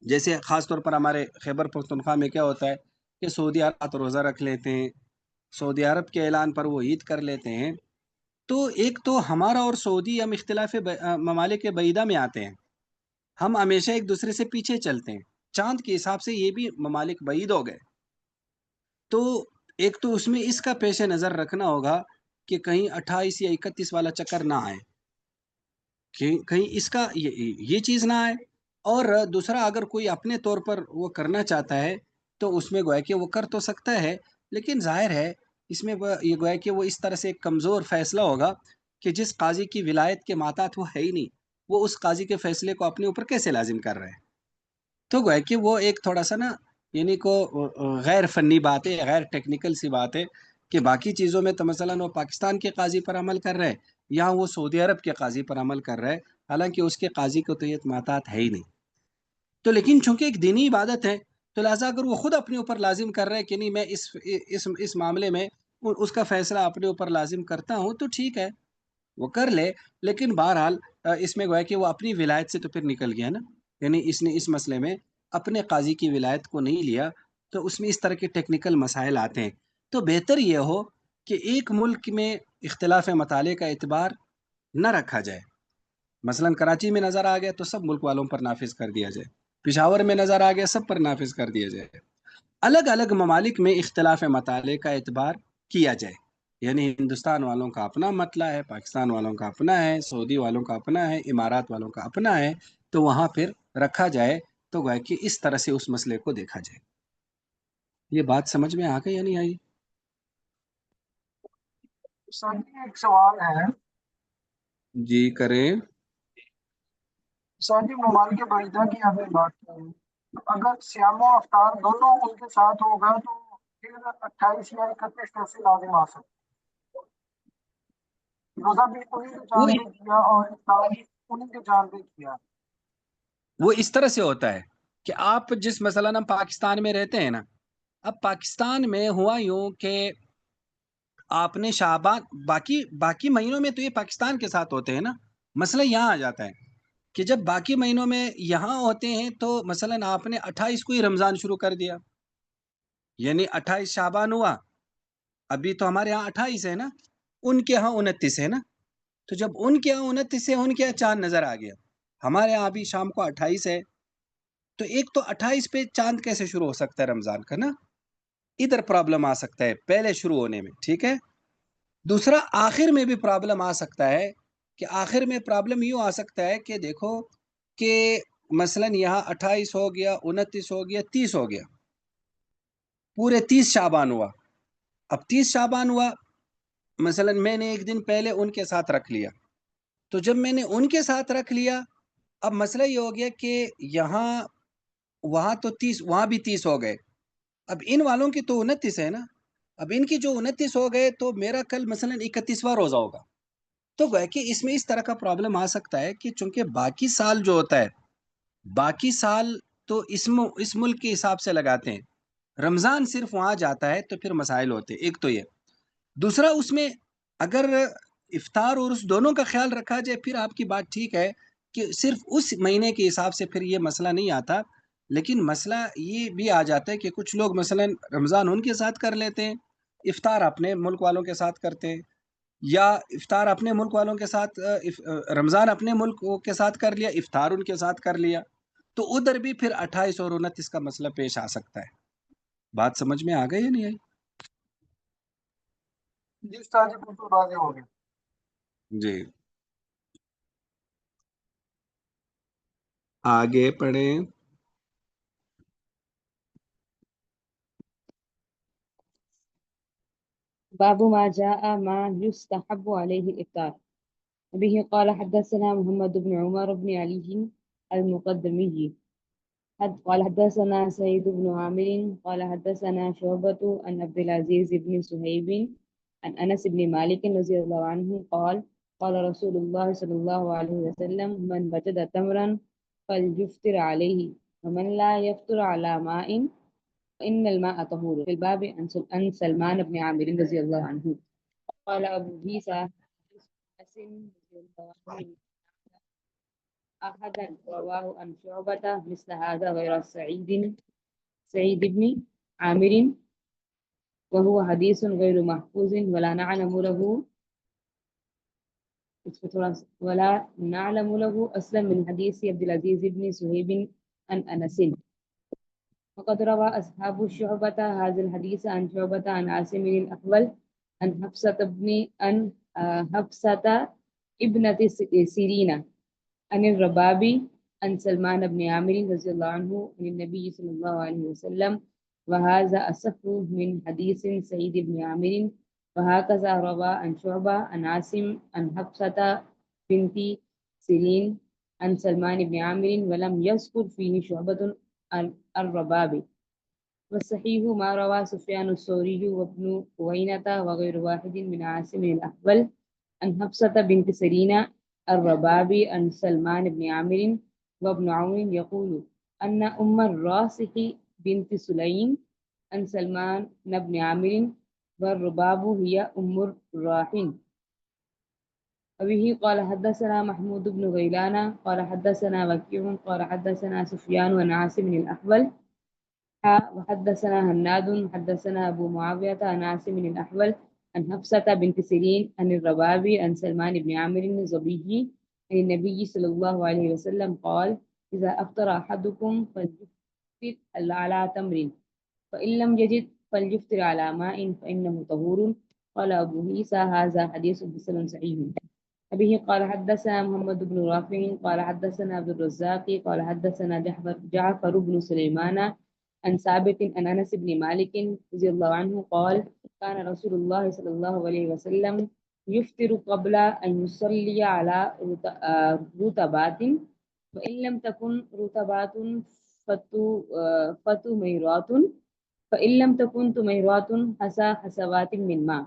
جیسے خاص طور پر ہمارے خیبر پختونخوا میں کیا ہوتا ہے کہ سعودی عرب روزہ رکھ لیتے ہیں، سعودی عرب کے اعلان پر وہ عید کر لیتے ہیں. تو ایک تو ہمارا اور سعودی ہم اختلاف ممالک بعیدہ میں آتے ہیں، ہم ہمیشہ ایک دوسرے سے پیچھے چلتے ہیں. چاند کے حساب سے یہ بھی ممالک بعید ہو گئے. تو ایک تو اس میں اس کا پیش نظر رکھنا ہوگا کہ کہیں 28 یا 31 والا چکر نہ آئے، کہیں اس کا یہ چیز نہ آئے. اور دوسرا اگر کوئی اپنے طور پر وہ کرنا چاہتا ہے تو اس میں گویا کہ وہ کر تو سکتا ہے، لیکن ظاہر ہے اس میں یہ گویا کہ وہ اس طرح سے ایک کمزور فیصلہ ہوگا کہ جس قاضی کی ولایت کے ماتحت وہ ہے ہی نہیں، وہ اس قاضی کے فیصلے کو اپنے اوپر کیسے لازم کر رہے ہیں. تو گویا کہ وہ ایک تھوڑا سا نا، یعنی کو غیر فنی بات ہے، غیر ٹیکنیکل سی بات ہے کہ باقی چیزوں میں تو مثلا وہ پاکستان کے قاضی پر عمل کر رہے ہیں، یہاں وہ سعودی عرب کے قاضی پر عمل کر رہے ہیں، حالانکہ اس کے قاضی کو تو یہ ماتحت ہے ہی نہیں. تو لیکن چونکہ ایک دینی عبادت ہے تو لہٰذا اگر وہ خود اپنے اوپر لازم کر رہے ہیں کہ نہیں میں اس معاملے میں اس کا فیصلہ اپنے اوپر لازم کرتا ہوں، تو ٹھیک ہے وہ کر لے. لیکن بہرحال اس میں گویا کہ وہ اپنی ولایت سے تو پھر نکل گیا نا، یعنی اس نے اس مسئلے میں اپنے قاضی کی ولایت کو نہیں لیا، تو اس میں اس طرح کے ٹیکنیکل مسائل آتے ہیں. تو بہتر یہ ہو کہ ایک ملک میں اختلاف مطالعے کا اعتبار نہ رکھا جائے. مثلا کراچی میں نظر آ گیا تو سب ملک والوں پر نافذ کر دیا جائے، پشاور میں نظر آ گیا سب پر نافذ کر دیا جائے. الگ الگ ممالک میں اختلاف مطالعے کا اعتبار کیا جائے، یعنی ہندوستان والوں کا اپنا مطلع ہے، پاکستان والوں کا اپنا ہے، سعودی والوں کا اپنا ہے، امارات والوں کا اپنا ہے، تو وہاں پھر رکھا جائے تو گویا کہ اس طرح سے اس مسئلے کو دیکھا جائے. یہ بات سمجھ میں آ گئی یا نہیں آئی؟ سر جی ایک سوال ہے. جی کریں. سر جی ممالک بعیدہ کی ہمیں بات کریں، اگر سیام و افطار دونوں ان کے ساتھ ہوگا تو پھر 28 یا 31 کیسے لازم آ سکتے؟ روزہ بھی انہیں کے وہ جان پہ کیا اور افطار بھی انہیں کے جان پہ کیا. وہ اس طرح سے ہوتا ہے کہ آپ جس مثلا ہم پاکستان میں رہتے ہیں نا، اب پاکستان میں ہوا یوں کہ آپ نے شعبان باقی مہینوں میں تو یہ پاکستان کے ساتھ ہوتے ہیں نا، مسئلہ یہاں آ جاتا ہے کہ جب باقی مہینوں میں یہاں ہوتے ہیں تو مثلا آپ نے 28 کو ہی رمضان شروع کر دیا، یعنی 28 شعبان ہوا، ابھی تو ہمارے یہاں 28 ہے نا، ان کے ہاں 29 ہے نا، تو جب ان کے یہاں 29 ہے ان کے یہاں چاند نظر آ گیا، ہمارے یہاں ابھی شام کو 28 ہے، تو ایک تو 28 پہ چاند کیسے شروع ہو سکتا ہے رمضان کا نا، ادھر پرابلم آ سکتا ہے پہلے شروع ہونے میں، ٹھیک ہے. دوسرا آخر میں بھی پرابلم آ سکتا ہے کہ آخر میں پرابلم یوں آ سکتا ہے کہ دیکھو کہ مثلا یہاں 28 ہو گیا، 29 ہو گیا، 30 ہو گیا، پورے 30 شعبان ہوا. اب 30 شعبان ہوا، مثلا میں نے ایک دن پہلے ان کے ساتھ رکھ لیا، تو جب میں نے ان کے ساتھ رکھ لیا، اب مسئلہ یہ ہو گیا کہ وہاں تو 30، وہاں بھی 30 ہو گئے، اب ان والوں کی تو 29 ہے نا، اب ان کی جو 29 ہو گئے تو میرا کل مثلا 31واں روزہ ہوگا، تو گویا کہ اس میں اس طرح کا پرابلم آ سکتا ہے کہ چونکہ باقی سال جو ہوتا ہے، باقی سال تو اس ملک کے حساب سے لگاتے ہیں، رمضان صرف وہاں جاتا ہے تو پھر مسائل ہوتے ہیں. ایک تو یہ، دوسرا اس میں اگر افطار اور اس دونوں کا خیال رکھا جائے پھر آپ کی بات ٹھیک ہے کہ صرف اس مہینے کے حساب سے پھر یہ مسئلہ نہیں آتا، لیکن مسئلہ یہ بھی آ جاتا ہے کہ کچھ لوگ مثلا رمضان ان کے ساتھ کر لیتے ہیں، افطار اپنے ملک والوں کے ساتھ کرتے ہیں، یا افطار اپنے ملک والوں کے ساتھ رمضان اپنے ملک کے ساتھ کر لیا، افطار ان کے ساتھ کر لیا، تو ادھر بھی پھر 28 اور 29 کا مسئلہ پیش آ سکتا ہے. بات سمجھ میں آ گئی یا نہیں آئی؟ جی استاد جی بالکل واضح ہو گیا. جی آگے پڑھیں. باب ما جاء ما يستحب عليه الإفطار. به قال حدثنا محمد بن عمر بن علي المقدمي قال حدثنا سيد بن عامر قال حدثنا شعبة عن عبد العزيز بن صهيب عن أنس بن مالك رضي الله عنه قال قال رسول الله صلى الله عليه وسلم من وجد تمرا فليفطر عليه ومن لا يفطر على ماء فإن الماء طهور. في الباب عن سلمان بن عامر رضي الله عنه قال أبو عيسى رضي الله عنه أحدا رواه عن شعبة مثل هذا غير سعيد بن عامر وهو حديث غير محفوظ ولا نعلم له أصلا من حديث عبد العزيز بن صهيب عن أنس. وقد روى أصحاب شعبة هذا الحديث عن شعبة عن عاصم الأحول عن حفصة ابنة سيرين عن الربابي عن سلمان بن عامر رضي الله عنه عن النبي صلى الله عليه وسلم وهذا أصح من حديث سعيد بن عامر. وهكذا روى عن شعبة عن عاصم عن حفصة بنت سيرين عن سلمان بن عامر ولم يذكر فيه شعبة الربابي. والصحيح ما روى سفيان الثوري وابن عيينة وغير واحد من عاصم الأحول عن حفصة بنت سيرين الربابي عن سلمان بن عامر وابن عون يقول أن أم الراسخ بنت سليم عن سلمان بن عامر والرباب هي أم الراحين. وبه قال حدثنا محمود بن غيلان قال حدثنا وكيع قال حدثنا سفيان عن عاصم الأحول وحدثنا هناد حدثنا أبو معاوية عن عاصم الأحول عن حفصة بنت سيرين عن الربابي عن سلمان بن عامر الزبيدي عن النبي صلى الله عليه وسلم قال إذا أفطر أحدكم فليفطر على تمر فإن لم يجد فليفطر على ماء فإنه طهور. قال أبو عيسى هذا حديث حسن صحيح. أبيه قال حدثنا محمد بن رافع قال حدثنا عبد الرزاق قال حدثنا جعفر بن سليمان عن ثابت عن أنس بن مالك رضي الله عنه قال كان رسول الله صلى الله عليه وسلم يفطر قبل أن يصلي على رطبات فإن لم تكن رطبات فتميرات فإن لم تكن تميرات حسوات من ماء.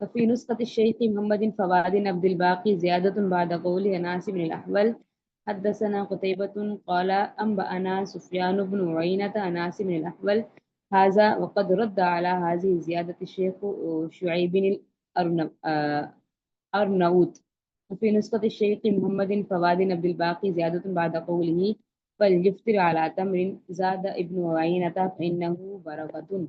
وفي نسخة الشيخ محمد فواد عبد الباقي زيادة بعد قوله ناس بن الأحول حدثنا قتيبة قال أنبأنا سفيان بن عيينة عن ناس بن الأحول هذا وقد رد على هذه الزيادة الشيخ شعيب الأرناؤوط. وفي نسخة الشيخ محمد فواد عبد الباقي زيادة بعد قوله فليفطر على تمر زاد ابن عيينة فإنه بركة.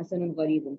حسن غريب.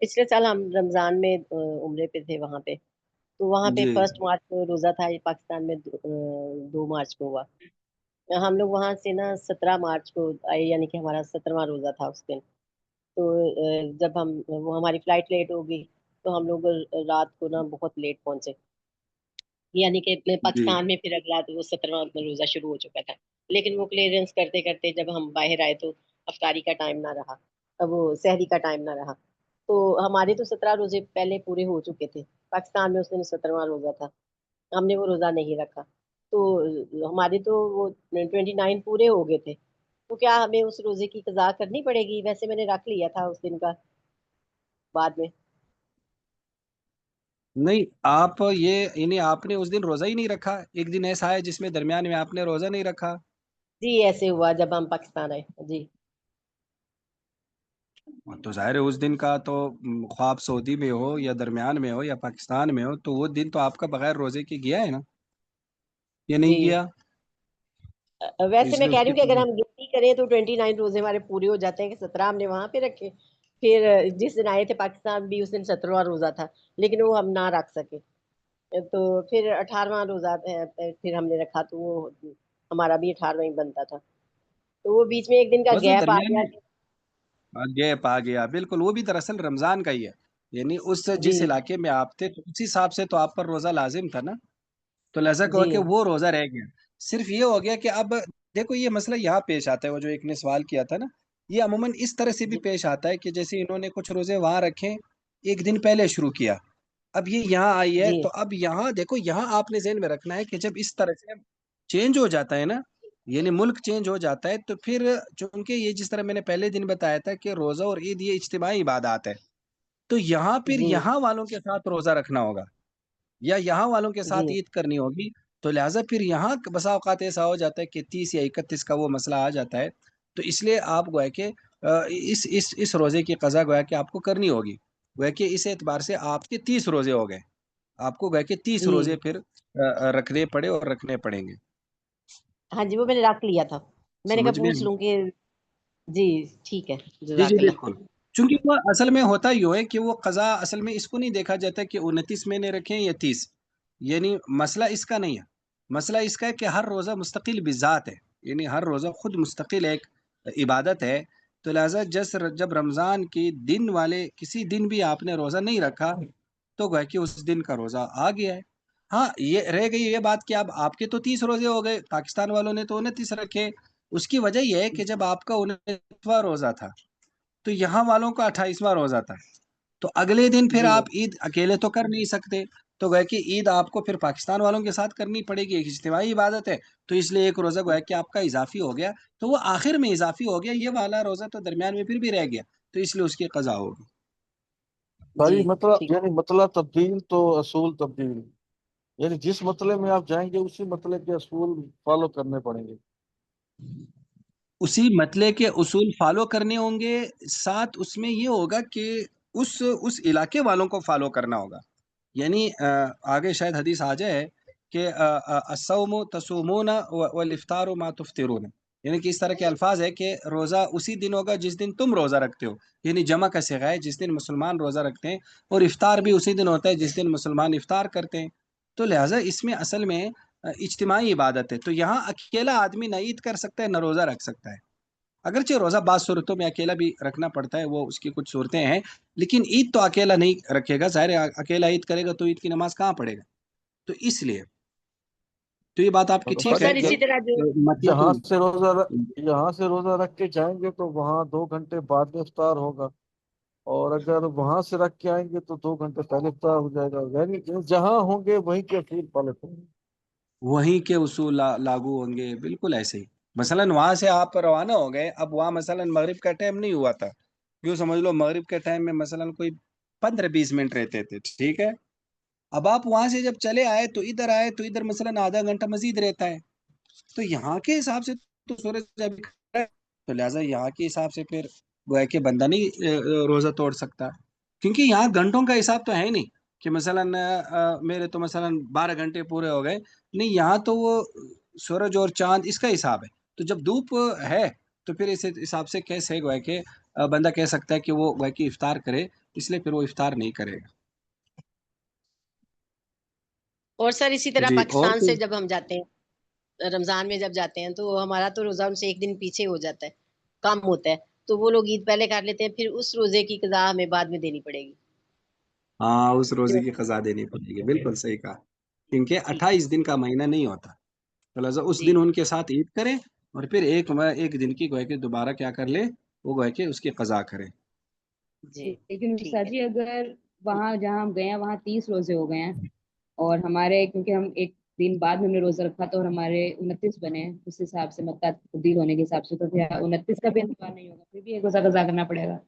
پچھلے سال ہم رمضان میں عمرے پہ تھے وہاں پہ، تو وہاں پہ جی 1 مارچ کو روزہ تھا، یہ پاکستان میں 2 مارچ کو ہوا۔ ہم لوگ وہاں سے نا 17 مارچ کو آئے، یعنی کہ ہمارا 17واں روزہ تھا اس دن۔ تو جب وہ ہماری فلائٹ لیٹ ہو گئی تو ہم لوگ رات کو نا بہت لیٹ پہنچے، یعنی کہ جی پاکستان میں پھر اگلا وہ 17واں روزہ شروع ہو چکا تھا، لیکن وہ کلیئرنس کرتے کرتے جب ہم باہر آئے تو افطاری کا ٹائم نہ رہا، وہ سحری کا ٹائم نہ رہا۔ تو ہمارے تو 17 روزے پہلے پورے ہو چکے تھے، پاکستان میں اس دن 17واں روزہ تھا، ہم نے وہ روزہ نہیں رکھا، تو ہمارے تو وہ 29 پورے ہو گئے تھے۔ تو کیا ہمیں اس روزے کی قضا کرنی پڑے گی؟ ویسے میں نے رکھ لیا تھا اس دن کا بعد میں۔ نہیں، آپ یہ یعنی آپ نے اس دن روزہ ہی نہیں رکھا؟ ایک دن ایسا ہے جس میں درمیان میں آپ نے روزہ نہیں رکھا؟ جی ایسے ہوا جب ہم پاکستان آئے جی۔ تو ظاہر ہے اس دن کا تو خواب سعودی میں ہو یا درمیان میں ہو یا پاکستان میں ہو، تو وہ دن تو آپ کا بغیر روزے کے گیا ہے نا، یہ نہیں جی گیا؟ تو ویسے اس میں لیے کہہ اس رہی کی ہوں کہ اگر ہم گنتی کریں تو 29 روزے ہمارے پورے ہو جاتے ہیں، کہ 17 ہم نے وہاں پہ رکھے، پھر جس دن آئے تھے پاکستان بھی اس دن 17واں روزہ تھا، لیکن وہ ہم نہ رکھ سکے، تو پھر 18واں روزہ پھر ہم نے رکھا، تو وہ ہمارا بھی 18واں ہی بنتا تھا، تو وہ بیچ میں ایک دن کا بس وہ گیپ آ درمیان گیا میں گیپ آ گیا، بالکل، وہ بھی دراصل رمضان کا ہی ہے، یعنی اس جی جس علاقے میں آپ تھے تو اسی حساب سے تو آپ پر روزہ لازم تھا نا، تو لہذا جی کہا کہ وہ روزہ رہ گیا۔ صرف یہ ہو گیا کہ اب دیکھو یہ مسئلہ یہاں پیش آتا ہے، وہ جو ایک نے سوال کیا تھا نا، یہ عموماً اس طرح سے بھی جی پیش آتا ہے کہ جیسے انہوں نے کچھ روزے وہاں رکھے، ایک دن پہلے شروع کیا، اب یہ یہاں آئی ہے، جی تو اب یہاں دیکھو، یہاں آپ نے ذہن میں رکھنا ہے کہ جب اس طرح سے چینج ہو جاتا ہے نا، یعنی ملک چینج ہو جاتا ہے، تو پھر چونکہ یہ جس طرح میں نے پہلے دن بتایا تھا کہ روزہ اور عید یہ اجتماعی عبادات ہے، تو یہاں پھر جی یہاں والوں کے ساتھ روزہ رکھنا ہوگا یا یہاں والوں کے جی ساتھ عید کرنی ہوگی، تو لہٰذا پھر یہاں بسا اوقات ایسا ہو جاتا ہے کہ 30 یا 31 کا وہ مسئلہ آ جاتا ہے، تو اس لیے آپ گویا کہ اس روزے کی قضا گویا کہ آپ کو کرنی ہوگی، گویا کہ اس اعتبار سے آپ کے 30 روزے ہو گئے، آپ کو گویا کہ 30 جی روزے پھر رکھنے پڑے اور رکھنے پڑیں گے۔ ہاں جی، وہ میں نے رکھ لیا تھا، میں نے کہا سمجھ میں؟ پوچھ لوں کہ جی ٹھیک ہے، جی جی جزاک اللہ۔ بالکل، چونکہ وہ اصل میں ہوتا یوں ہے کہ وہ قضا اصل میں اس کو نہیں دیکھا جاتا کہ 29 میں نے رکھے یا 30، یعنی مسئلہ اس کا نہیں ہے، مسئلہ اس کا ہے کہ ہر روزہ مستقل بذات ہے، یعنی ہر روزہ خود مستقل ایک عبادت ہے، تو لہٰذا جب رمضان کی دن والے کسی دن بھی آپ نے روزہ نہیں رکھا تو گویا کہ اس دن کا روزہ آ گیا ہے۔ ہاں، یہ رہ گئی یہ بات کہ اب آپ کے تو 30 روزے ہو گئے، پاکستان والوں نے تو 29 رکھے، اس کی وجہ یہ ہے کہ جب آپ کا 29واں روزہ تھا تو یہاں والوں کا 28واں روزہ تھا، تو اگلے دن پھر جی آپ عید اکیلے تو کر نہیں سکتے، تو گویا کہ عید آپ کو پھر پاکستان والوں کے ساتھ کرنی پڑے گی، ایک اجتماعی عبادت ہے، تو اس لیے ایک روزہ گویا کہ آپ کا اضافی ہو گیا، تو وہ آخر میں اضافی ہو گیا، یہ والا روزہ تو درمیان میں پھر بھی رہ گیا، تو اس لیے اس کی قضا ہوگی۔ جی بھائی مطلب ٹھیک۔ یعنی مسئلہ تبدیل تو اصول تبدیل، یعنی جس مسئلے میں آپ جائیں گے اسی مسئلے کے اصول فالو کرنے پڑیں گے۔ اسی مطلب کے اصول فالو کرنے ہوں گے، ساتھ اس میں یہ ہوگا کہ اس علاقے والوں کو فالو کرنا ہوگا، یعنی آگے شاید حدیث آ جائے کہ الصوم تصومون والافطار ما تفطرون، یعنی کہ اس طرح کے الفاظ ہے کہ روزہ اسی دن ہوگا جس دن تم روزہ رکھتے ہو، یعنی جمع کا صیغہ ہے، جس دن مسلمان روزہ رکھتے ہیں، اور افطار بھی اسی دن ہوتا ہے جس دن مسلمان افطار کرتے ہیں، تو لہٰذا اس میں اصل میں اجتماعی عبادت ہے، تو یہاں اکیلا آدمی نہ عید کر سکتا ہے نہ روزہ رکھ سکتا ہے، اگرچہ روزہ بعض صورتوں میں اکیلا بھی رکھنا پڑتا ہے، وہ اس کی کچھ صورتیں ہیں، لیکن عید تو اکیلا نہیں رکھے گا، ظاہر ہے اکیلا عید کرے گا تو عید کی نماز کہاں پڑھے گا، تو اس لیے تو یہ بات آپ کی اور ٹھیک ہے سر کہ اسی طرح جو مطلب یہاں سے یہاں سے روزہ رکھ کے جائیں گے تو وہاں 2 گھنٹے بعد میں افطار ہوگا، اور اگر وہاں سے رکھ کے آئیں گے تو 2 گھنٹے پہلے افطار ہو جائے گا، یعنی جہاں ہوں گے وہیں کے اصول فالو کریں گے۔ وہیں کے اصول لاگو ہوں گے، بالکل ایسے ہی، مثلا وہاں سے آپ روانہ ہو گئے، اب وہاں مثلا مغرب کا ٹائم نہیں ہوا تھا، یوں سمجھ لو مغرب کے ٹائم میں مثلا کوئی 15-20 منٹ رہتے تھے، ٹھیک ہے، اب آپ وہاں سے جب چلے آئے تو ادھر مثلا آدھا گھنٹہ مزید رہتا ہے، تو یہاں کے حساب سے تو سورج ابھی کھڑا ہے، تو لہٰذا یہاں کے حساب سے پھر گویا کہ بندہ نہیں روزہ توڑ سکتا، کیونکہ یہاں گھنٹوں کا حساب تو ہے نہیں کہ مثلا میرے تو مثلا 12 گھنٹے پورے ہو گئے، نہیں، یہاں تو وہ سورج اور چاند اس کا حساب ہے، تو جب دھوپ ہے تو پھر اس حساب سے کیسے گویا کہ بندہ کہہ سکتا ہے کہ وہ گویا کہ افطار کرے، اس لیے پھر وہ افطار نہیں کرے گا۔ اور سر اسی طرح جی، اور پاکستان سے جب ہم جاتے ہیں رمضان میں جب جاتے ہیں تو ہمارا تو روزہ ان سے ایک دن پیچھے ہو جاتا ہے، کم ہوتا ہے، تو وہ لوگ عید پہلے کر لیتے ہیں، پھر اس روزے کی قضا ہمیں بعد میں دینی پڑے گی۔ ہاں اس روزے کی قضا دینی پڑے گی، بالکل صحیح کہا، کیونکہ جی 28 دن کا مہینہ نہیں ہوتا، تو لہٰذا اس جی دن ان کے ساتھ عید کرے اور پھر ایک دن کی گویا کہ دوبارہ کیا کر لے، وہ گویا کہ اس کی قضا کرے۔ جی لیکن ٹھیک سر ہے۔ جی اگر وہاں جہاں ہم گئے ہیں وہاں 30 روزے ہو گئے ہیں، اور ہمارے کیونکہ ہم ایک دن بعد میں ہم نے روزہ رکھا تو اور ہمارے 29 بنے ہیں، اس حساب سے مکہ تبدیل ہونے کے حساب سے، تو پھر 29 کا بھی انتظار نہیں ہوگا، پھر بھی ایک روزہ قضا کرنا پڑے گا۔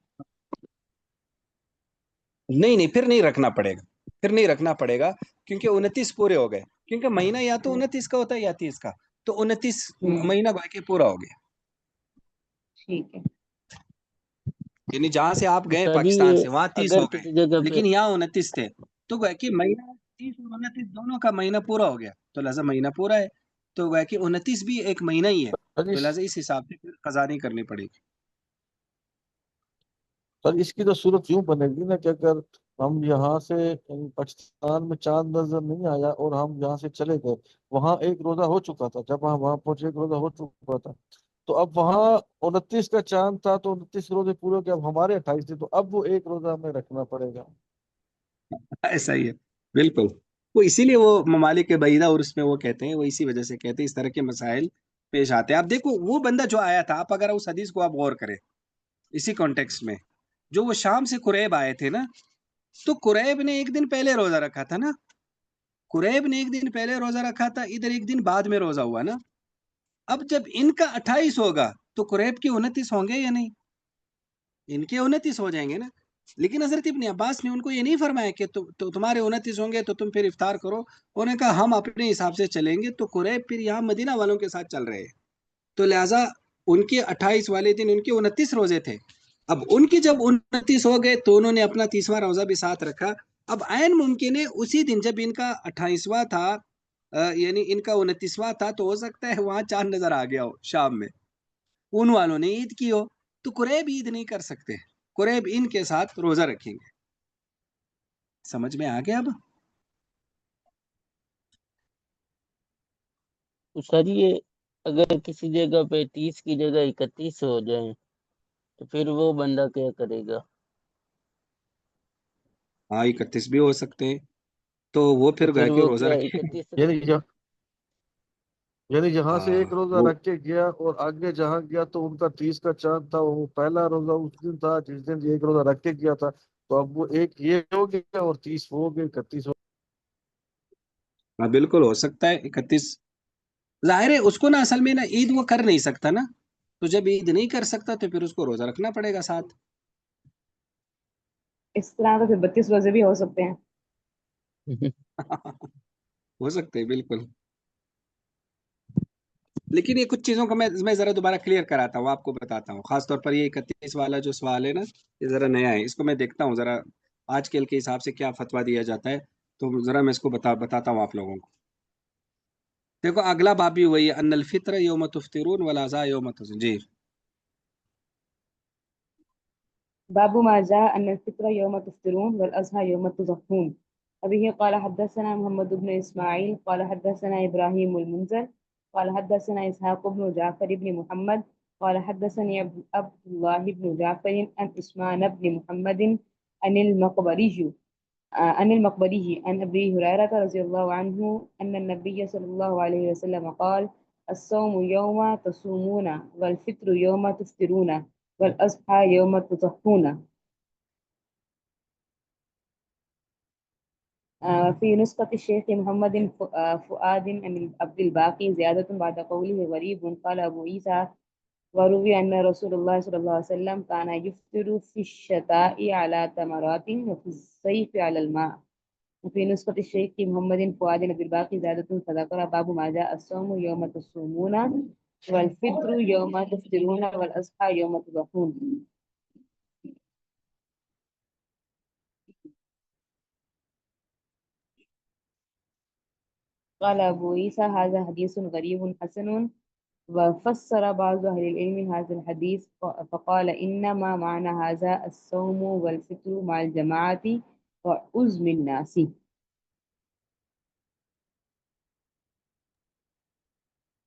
نہیں پھر نہیں رکھنا پڑے گا، پھر نہیں رکھنا پڑے گا، کیونکہ 29 پورے ہو گئے، کیونکہ مہینہ یا تو 29 کا ہوتا ہے یا 30 کا، تو 29 مہینہ گویا کہ پورا ہو گیا، ٹھیک ہے۔ یعنی جہاں سے آپ گئے شاہ جی پاکستان یہ سے وہاں 30 اگر ہو گئے، کسی جگہ پہ لیکن یہاں 29 تھے، تو گویا کہ مہینہ 30 اور 29 دونوں کا مہینہ پورا ہو گیا، تو لہٰذا مہینہ پورا ہے، تو گویا کہ 29 بھی ایک مہینہ ہی ہے، تو لہٰذا اس حساب سے پھر قضا نہیں کرنی پڑے گی۔ سر اس کی تو صورت یوں بنے گی نا کہ اگر ہم یہاں سے پاکستان میں چاند نظر نہیں آیا اور ہم یہاں سے چلے گئے، وہاں ایک روزہ ہو چکا تھا، جب ہم وہاں پہنچے ایک روزہ ہو چکا تھا، تو اب وہاں 29 کا چاند تھا تو 29 روزے پورے ہو گئے، اب ہمارے 28 تھے، تو اب وہ ایک روزہ ہمیں رکھنا پڑے گا۔ ایسا ہی ہے، بالکل، وہ اسی لیے وہ ممالک کے بعیدہ اور اس میں وہ کہتے ہیں، وہ اسی وجہ سے کہتے ہیں اس طرح کے مسائل پیش آتے ہیں۔ آپ دیکھو وہ بندہ جو آیا تھا، آپ اگر اس حدیث کو آپ غور کریں اسی کانٹیکسٹ میں، جو وہ شام سے قریب آئے تھے نا، تو قریب نے ایک دن پہلے روزہ رکھا تھا نا، قریب نے ایک دن پہلے روزہ رکھا تھا، ادھر ایک دن بعد میں روزہ ہوا نا، اب جب ان کا 28 ہوگا تو قریب کے 29 ہوں گے یا نہیں؟ ان کے 29 ہو جائیں گے نا، لیکن حضرت ابن عباس نے ان کو یہ نہیں فرمایا کہ تمہارے 29 ہوں گے تو تم پھر افطار کرو، انہوں نے کہا ہم اپنے حساب سے چلیں گے، تو قریب پھر یہاں مدینہ والوں کے ساتھ چل رہے ہیں، تو لہٰذا ان کے 28 والے دن ان کے 29 روزے تھے، اب ان کی جب 29 ہو گئے تو انہوں نے اپنا 30واں روزہ بھی ساتھ رکھا، اب عین ممکن ہے اسی دن جب ان کا 28واں تھا، یعنی ان کا 29واں تھا، تو ہو سکتا ہے وہاں چاند نظر آ گیا ہو شام میں، ان والوں نے عید کی ہو، تو قریب عید نہیں کر سکتے، قریب ان کے ساتھ روزہ رکھیں گے۔ سمجھ میں آ گیا اب؟ تو شاہ جی یہ اگر کسی جگہ پہ 30 کی جگہ 31 ہو جائیں تو پھر وہ بندہ کیا کرے گا؟ ہاں 31 بھی ہو سکتے ہیں، تو وہ تو پھر گئے پھر کہ وہ روزہ کیا رکھیں۔ 31 یعنی یہاں سے ہاں ایک روزہ وہ رکھ کے گیا اور آگے جہاں گیا تو ان کا 30 کا چاند تھا، وہ پہلا روزہ اس دن تھا جس دن ایک روزہ رکھ کے گیا تھا، تو اب وہ ایک یہ ہو گیا اور 30 وہ ہو گئے، 31 ہو ہاں بالکل ہو سکتا ہے 31، ظاہر ہے اس کو نا اصل میں نا عید وہ کر نہیں سکتا نا، تو جب عید نہیں کر سکتا تو پھر اس کو روزہ رکھنا پڑے گا ساتھ۔ اس طرح تو پھر 32 روزے بھی ہو سکتے ہیں۔ ہو سکتے ہیں بالکل، لیکن یہ کچھ چیزوں کو میں ذرا دوبارہ کلیئر کراتا ہوں، آپ کو بتاتا ہوں، خاص طور پر یہ 31 والا جو سوال ہے نا، یہ ذرا نیا ہے، اس کو میں دیکھتا ہوں ذرا آج کل کے حساب سے کیا فتویٰ دیا جاتا ہے، تو ذرا میں اس کو بتاتا ہوں آپ لوگوں کو۔ دیکھو اگلا باب بھی وہی ہے، ان الفطر یوم تفطرون والاضحیٰ یوم جی باب ما جاء أن الفطر يوم تفطرون والأضحى يوم تضحون. أبيه قال حدثنا محمد بن إسماعيل قال حدثنا إبراهيم المنذر قال حدثنا إسحاق بن جعفر بن محمد قال حدثني عبد الله بن جعفر عن عثمان بن محمد عن المقبري عن أبي هريرة رضي الله عنه أن النبي صلى الله عليه وسلم قال: الصوم يوم تصومون والفطر يوم تفطرون والأضحى يوم تضحون. في نسخة الشيخ محمد فؤاد عن عبد الباقي زيادة بعد قوله غريب. قال أبو عيسى: وروي أن رسول الله صلى الله عليه وسلم كان يفطر في الشتاء على تمرات وفي الصيف على الماء. وفي نسخة الشيخ محمد فؤاد عبد الباقي زيادة فذكر باب ما جاء الصوم يوم تصومون والفطر يوم تفطرون والأضحى يوم تضحون. قال أبو عيسى: هذا حديث غريب حسن وفسر بعض أهل العلم هذا الحديث فقال إنما معنى هذا الصوم والفطر مع الجماعة وعزم الناس.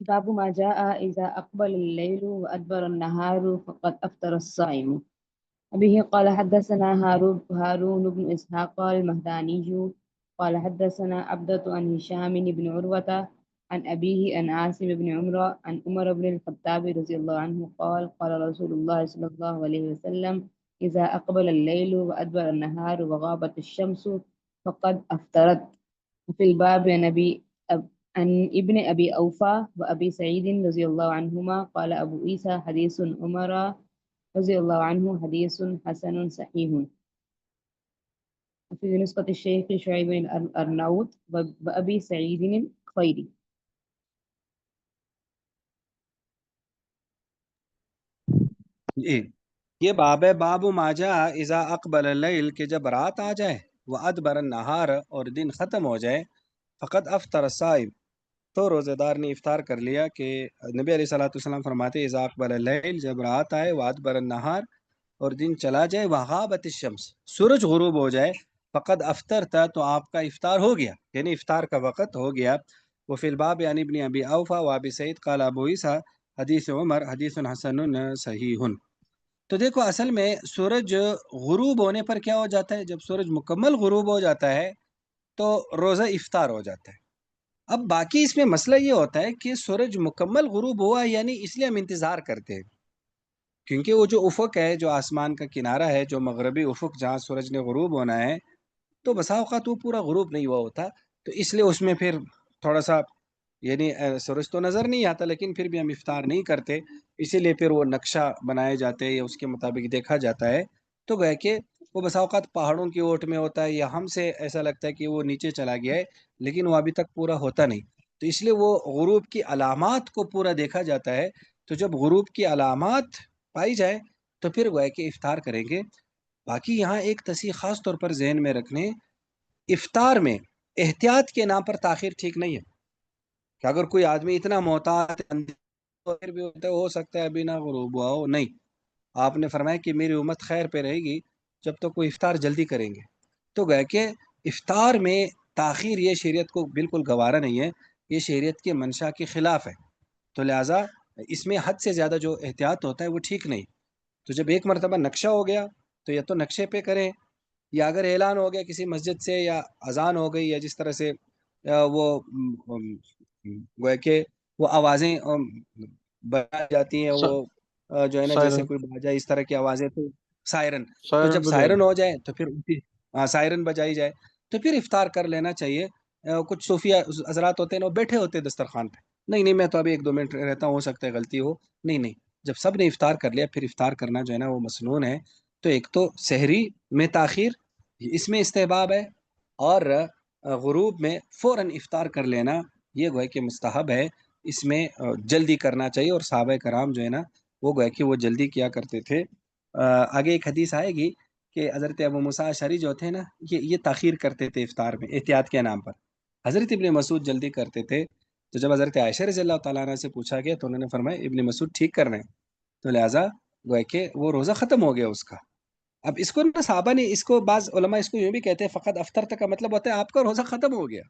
باب ما جاء إذا أقبل الليل وأدبر النهار فقد أفطر الصائم. به قال حدثنا هارون بن إسحاق المهداني قال حدثنا عبدة عن هشام بن عروة عن أبيه عن عاصم بن عن عمر بن الخطاب رضي الله عنه قال قال رسول الله صلى الله عليه وسلم إذا أقبل الليل وأدبر النهار وغابت الشمس فقد أفطرت. في الباب عن ابن أبي أوفى وأبي سعيد رضي الله عنهما قال أبو عيسى حديث عمر رضي الله عنه حديث حسن صحيح. في نسخة الشيخ شعيب الأرناؤوط وأبي سعيد الخيري. یہ باب ہے، باب ماجا اذا اقبل اللیل، کہ جب رات آ جائے، وہ ادبر النہار، اور دن ختم ہو جائے، فقط افطر الصائم، تو روزہ دار نے افطار کر لیا. کہ نبی علیہ الصلوۃ والسلام فرماتے اذا اقبل اللیل، جب رات آئے، وہ ادبر النہار، اور دن چلا جائے، وغابت الشمس، سورج غروب ہو جائے، فقد افطر تھا، تو آپ کا افطار ہو گیا، یعنی افطار کا وقت ہو گیا. وہ فی الباب یعنی ابن ابی اوفا و ابی سعید قال ابو عیسیٰ حدیث عمر حدیث حسن صحیح. تو دیکھو اصل میں سورج غروب ہونے پر کیا ہو جاتا ہے؟ جب سورج مکمل غروب ہو جاتا ہے تو روزہ افطار ہو جاتا ہے. اب باقی اس میں مسئلہ یہ ہوتا ہے کہ سورج مکمل غروب ہوا یعنی اس لیے ہم انتظار کرتے ہیں، کیونکہ وہ جو افق ہے، جو آسمان کا کنارہ ہے، جو مغربی افق جہاں سورج نے غروب ہونا ہے، تو بسا اوقات وہ پورا غروب نہیں ہوا ہوتا، تو اس لیے اس میں پھر تھوڑا سا یعنی سورج تو نظر نہیں آتا، لیکن پھر بھی ہم افطار نہیں کرتے، اسی لیے پھر وہ نقشہ بنائے جاتے ہیں یا اس کے مطابق دیکھا جاتا ہے. تو گئے کہ وہ بسا اوقات پہاڑوں کی اوٹ میں ہوتا ہے، یا ہم سے ایسا لگتا ہے کہ وہ نیچے چلا گیا ہے، لیکن وہ ابھی تک پورا ہوتا نہیں، تو اس لیے وہ غروب کی علامات کو پورا دیکھا جاتا ہے. تو جب غروب کی علامات پائی جائے تو پھر گویا کہ افطار کریں گے. باقی یہاں ایک تصحیح خاص طور پر ذہن میں رکھنے، افطار میں احتیاط کے نام پر تاخیر ٹھیک نہیں ہے. کہ اگر کوئی آدمی اتنا محتاط ہے تو پھر بھی ہو سکتا ہے ابھی نہ غروب ہوا ہو، نہیں، آپ نے فرمایا کہ میری امت خیر پہ رہے گی جب تک کوئی افطار جلدی کریں گے. تو گئے کہ افطار میں تاخیر یہ شریعت کو بالکل گوارا نہیں ہے، یہ شریعت کے منشا کے خلاف ہے، تو لہٰذا اس میں حد سے زیادہ جو احتیاط ہوتا ہے وہ ٹھیک نہیں. تو جب ایک مرتبہ نقشہ ہو گیا تو یا تو نقشے پہ کریں، یا اگر اعلان ہو گیا کسی مسجد سے یا اذان ہو گئی یا جس طرح سے وہ گویا کہ وہ آوازیں بنائی جاتی ہیں، وہ جو ہے نا جیسے سائرن کوئی باجا اس طرح کی آوازیں، تو سائرن، تو سائرن جب بجائی. سائرن ہو جائے تو پھر سائرن بجائی جائے تو پھر افطار کر لینا چاہیے. کچھ صوفیہ حضرات ہوتے ہیں وہ بیٹھے ہوتے ہیں دسترخوان پہ، نہیں میں تو ابھی 1-2 منٹ رہتا ہوں، ہو سکتا ہے غلطی ہو، نہیں، جب سب نے افطار کر لیا پھر افطار کرنا جو ہے نا وہ مسنون ہے. تو ایک تو سحری میں تاخیر اس میں استحباب ہے، اور غروب میں فوراً افطار کر لینا یہ گویا کہ مستحب ہے، اس میں جلدی کرنا چاہیے، اور صحابہ کرام جو ہے نا وہ گویا کہ وہ جلدی کیا کرتے تھے. آگے ایک حدیث آئے گی کہ حضرت ابو موسیٰ اشعری جو تھے نا یہ تاخیر کرتے تھے افطار میں احتیاط کے نام پر. حضرت ابن مسعود جلدی کرتے تھے، تو جب حضرت عائشہ رضی اللہ تعالیٰ عنہ سے پوچھا گیا تو انہوں نے فرمایا ابن مسعود ٹھیک کر رہے ہیں، تو لہٰذا گویا کہ وہ روزہ ختم ہو گیا اس کا. اب اس کو نا صحابہ نے اس کو، بعض علماء اس کو یوں بھی کہتے ہیں فقط افطر تک کا مطلب ہوتا ہے آپ کا روزہ ختم ہو گیا.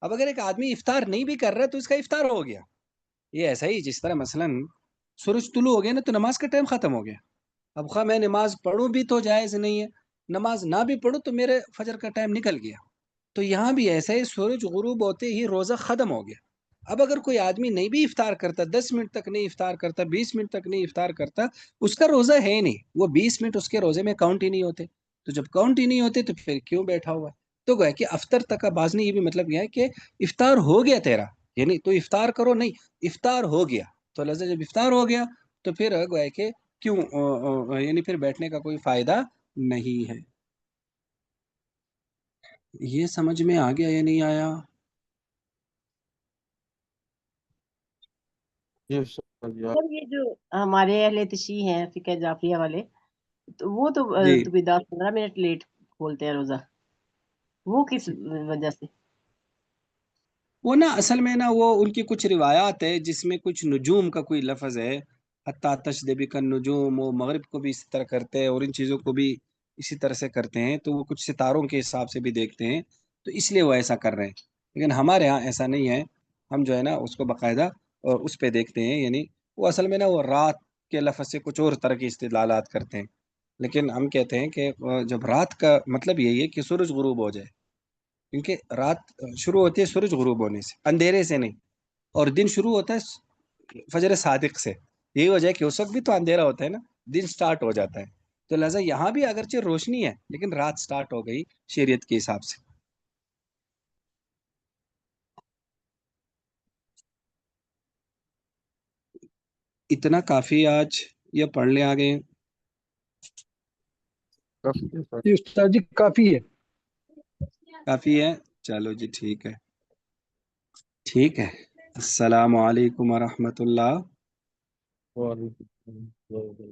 اب اگر ایک آدمی افطار نہیں بھی کر رہا ہے تو اس کا افطار ہو گیا. یہ ایسا ہی جس طرح مثلا سورج طلوع ہو گیا نا تو نماز کا ٹائم ختم ہو گیا، اب خواہ میں نماز پڑھوں بھی تو جائز نہیں ہے، نماز نہ بھی پڑھوں تو میرے فجر کا ٹائم نکل گیا. تو یہاں بھی ایسا ہی سورج غروب ہوتے ہی روزہ ختم ہو گیا. اب اگر کوئی آدمی نہیں بھی افطار کرتا، 10 منٹ تک نہیں افطار کرتا، 20 منٹ تک نہیں افطار کرتا، اس کا روزہ ہے نہیں، وہ 20 منٹ اس کے روزے میں کاؤنٹ ہی نہیں ہوتے. تو جب کاؤنٹ ہی نہیں ہوتے تو پھر کیوں بیٹھا ہوا ہے؟ تو گویا کہ افطر تک کا بعض نے یہ بھی مطلب یہ ہے کہ افطار ہو گیا تیرا، یعنی تو افطار کرو، نہیں، افطار ہو گیا، تو لہٰذا جب افطار ہو گیا تو پھر گویا کہ کیوں یعنی پھر بیٹھنے کا کوئی فائدہ نہیں ہے. یہ سمجھ میں آ گیا یا نہیں آیا؟ یہ سب یار. سر یہ جو ہمارے اہل تشیع ہیں فقہ جعفریہ والے، تو وہ تو جی 10-15 منٹ لیٹ کھولتے ہیں روزہ، وہ کس وجہ سے؟ وہ نا اصل میں نا وہ ان کی کچھ روایات ہے جس میں کچھ نجوم کا کوئی لفظ ہے، حتیٰ تشدبی کا نجوم، وہ مغرب کو بھی اسی طرح کرتے ہیں اور ان چیزوں کو بھی اسی طرح سے کرتے ہیں، تو وہ کچھ ستاروں کے حساب سے بھی دیکھتے ہیں، تو اس لیے وہ ایسا کر رہے ہیں. لیکن ہمارے ہاں ایسا نہیں ہے، ہم جو ہے نا اس کو باقاعدہ اور اس پہ دیکھتے ہیں، یعنی وہ اصل میں نا وہ رات کے لفظ سے کچھ اور طرح کی استدلالات کرتے ہیں. لیکن ہم کہتے ہیں کہ جب رات کا مطلب یہی ہے کہ سورج غروب ہو جائے، کیونکہ رات شروع ہوتی ہے سورج غروب ہونے سے، اندھیرے سے نہیں، اور دن شروع ہوتا ہے فجر صادق سے. یہی وجہ ہے کہ اس وقت بھی تو اندھیرا ہوتا ہے نا، دن سٹارٹ ہو جاتا ہے. تو لہٰذا یہاں بھی اگرچہ روشنی ہے لیکن رات سٹارٹ ہو گئی شریعت کے حساب سے. اتنا کافی آج، یہ پڑھ لیں آگے. جی استاد جی کافی ہے. کافی ہے، چلو جی ٹھیک ہے، ٹھیک ہے. السلام علیکم ورحمۃ اللہ. وعلیکم السلام.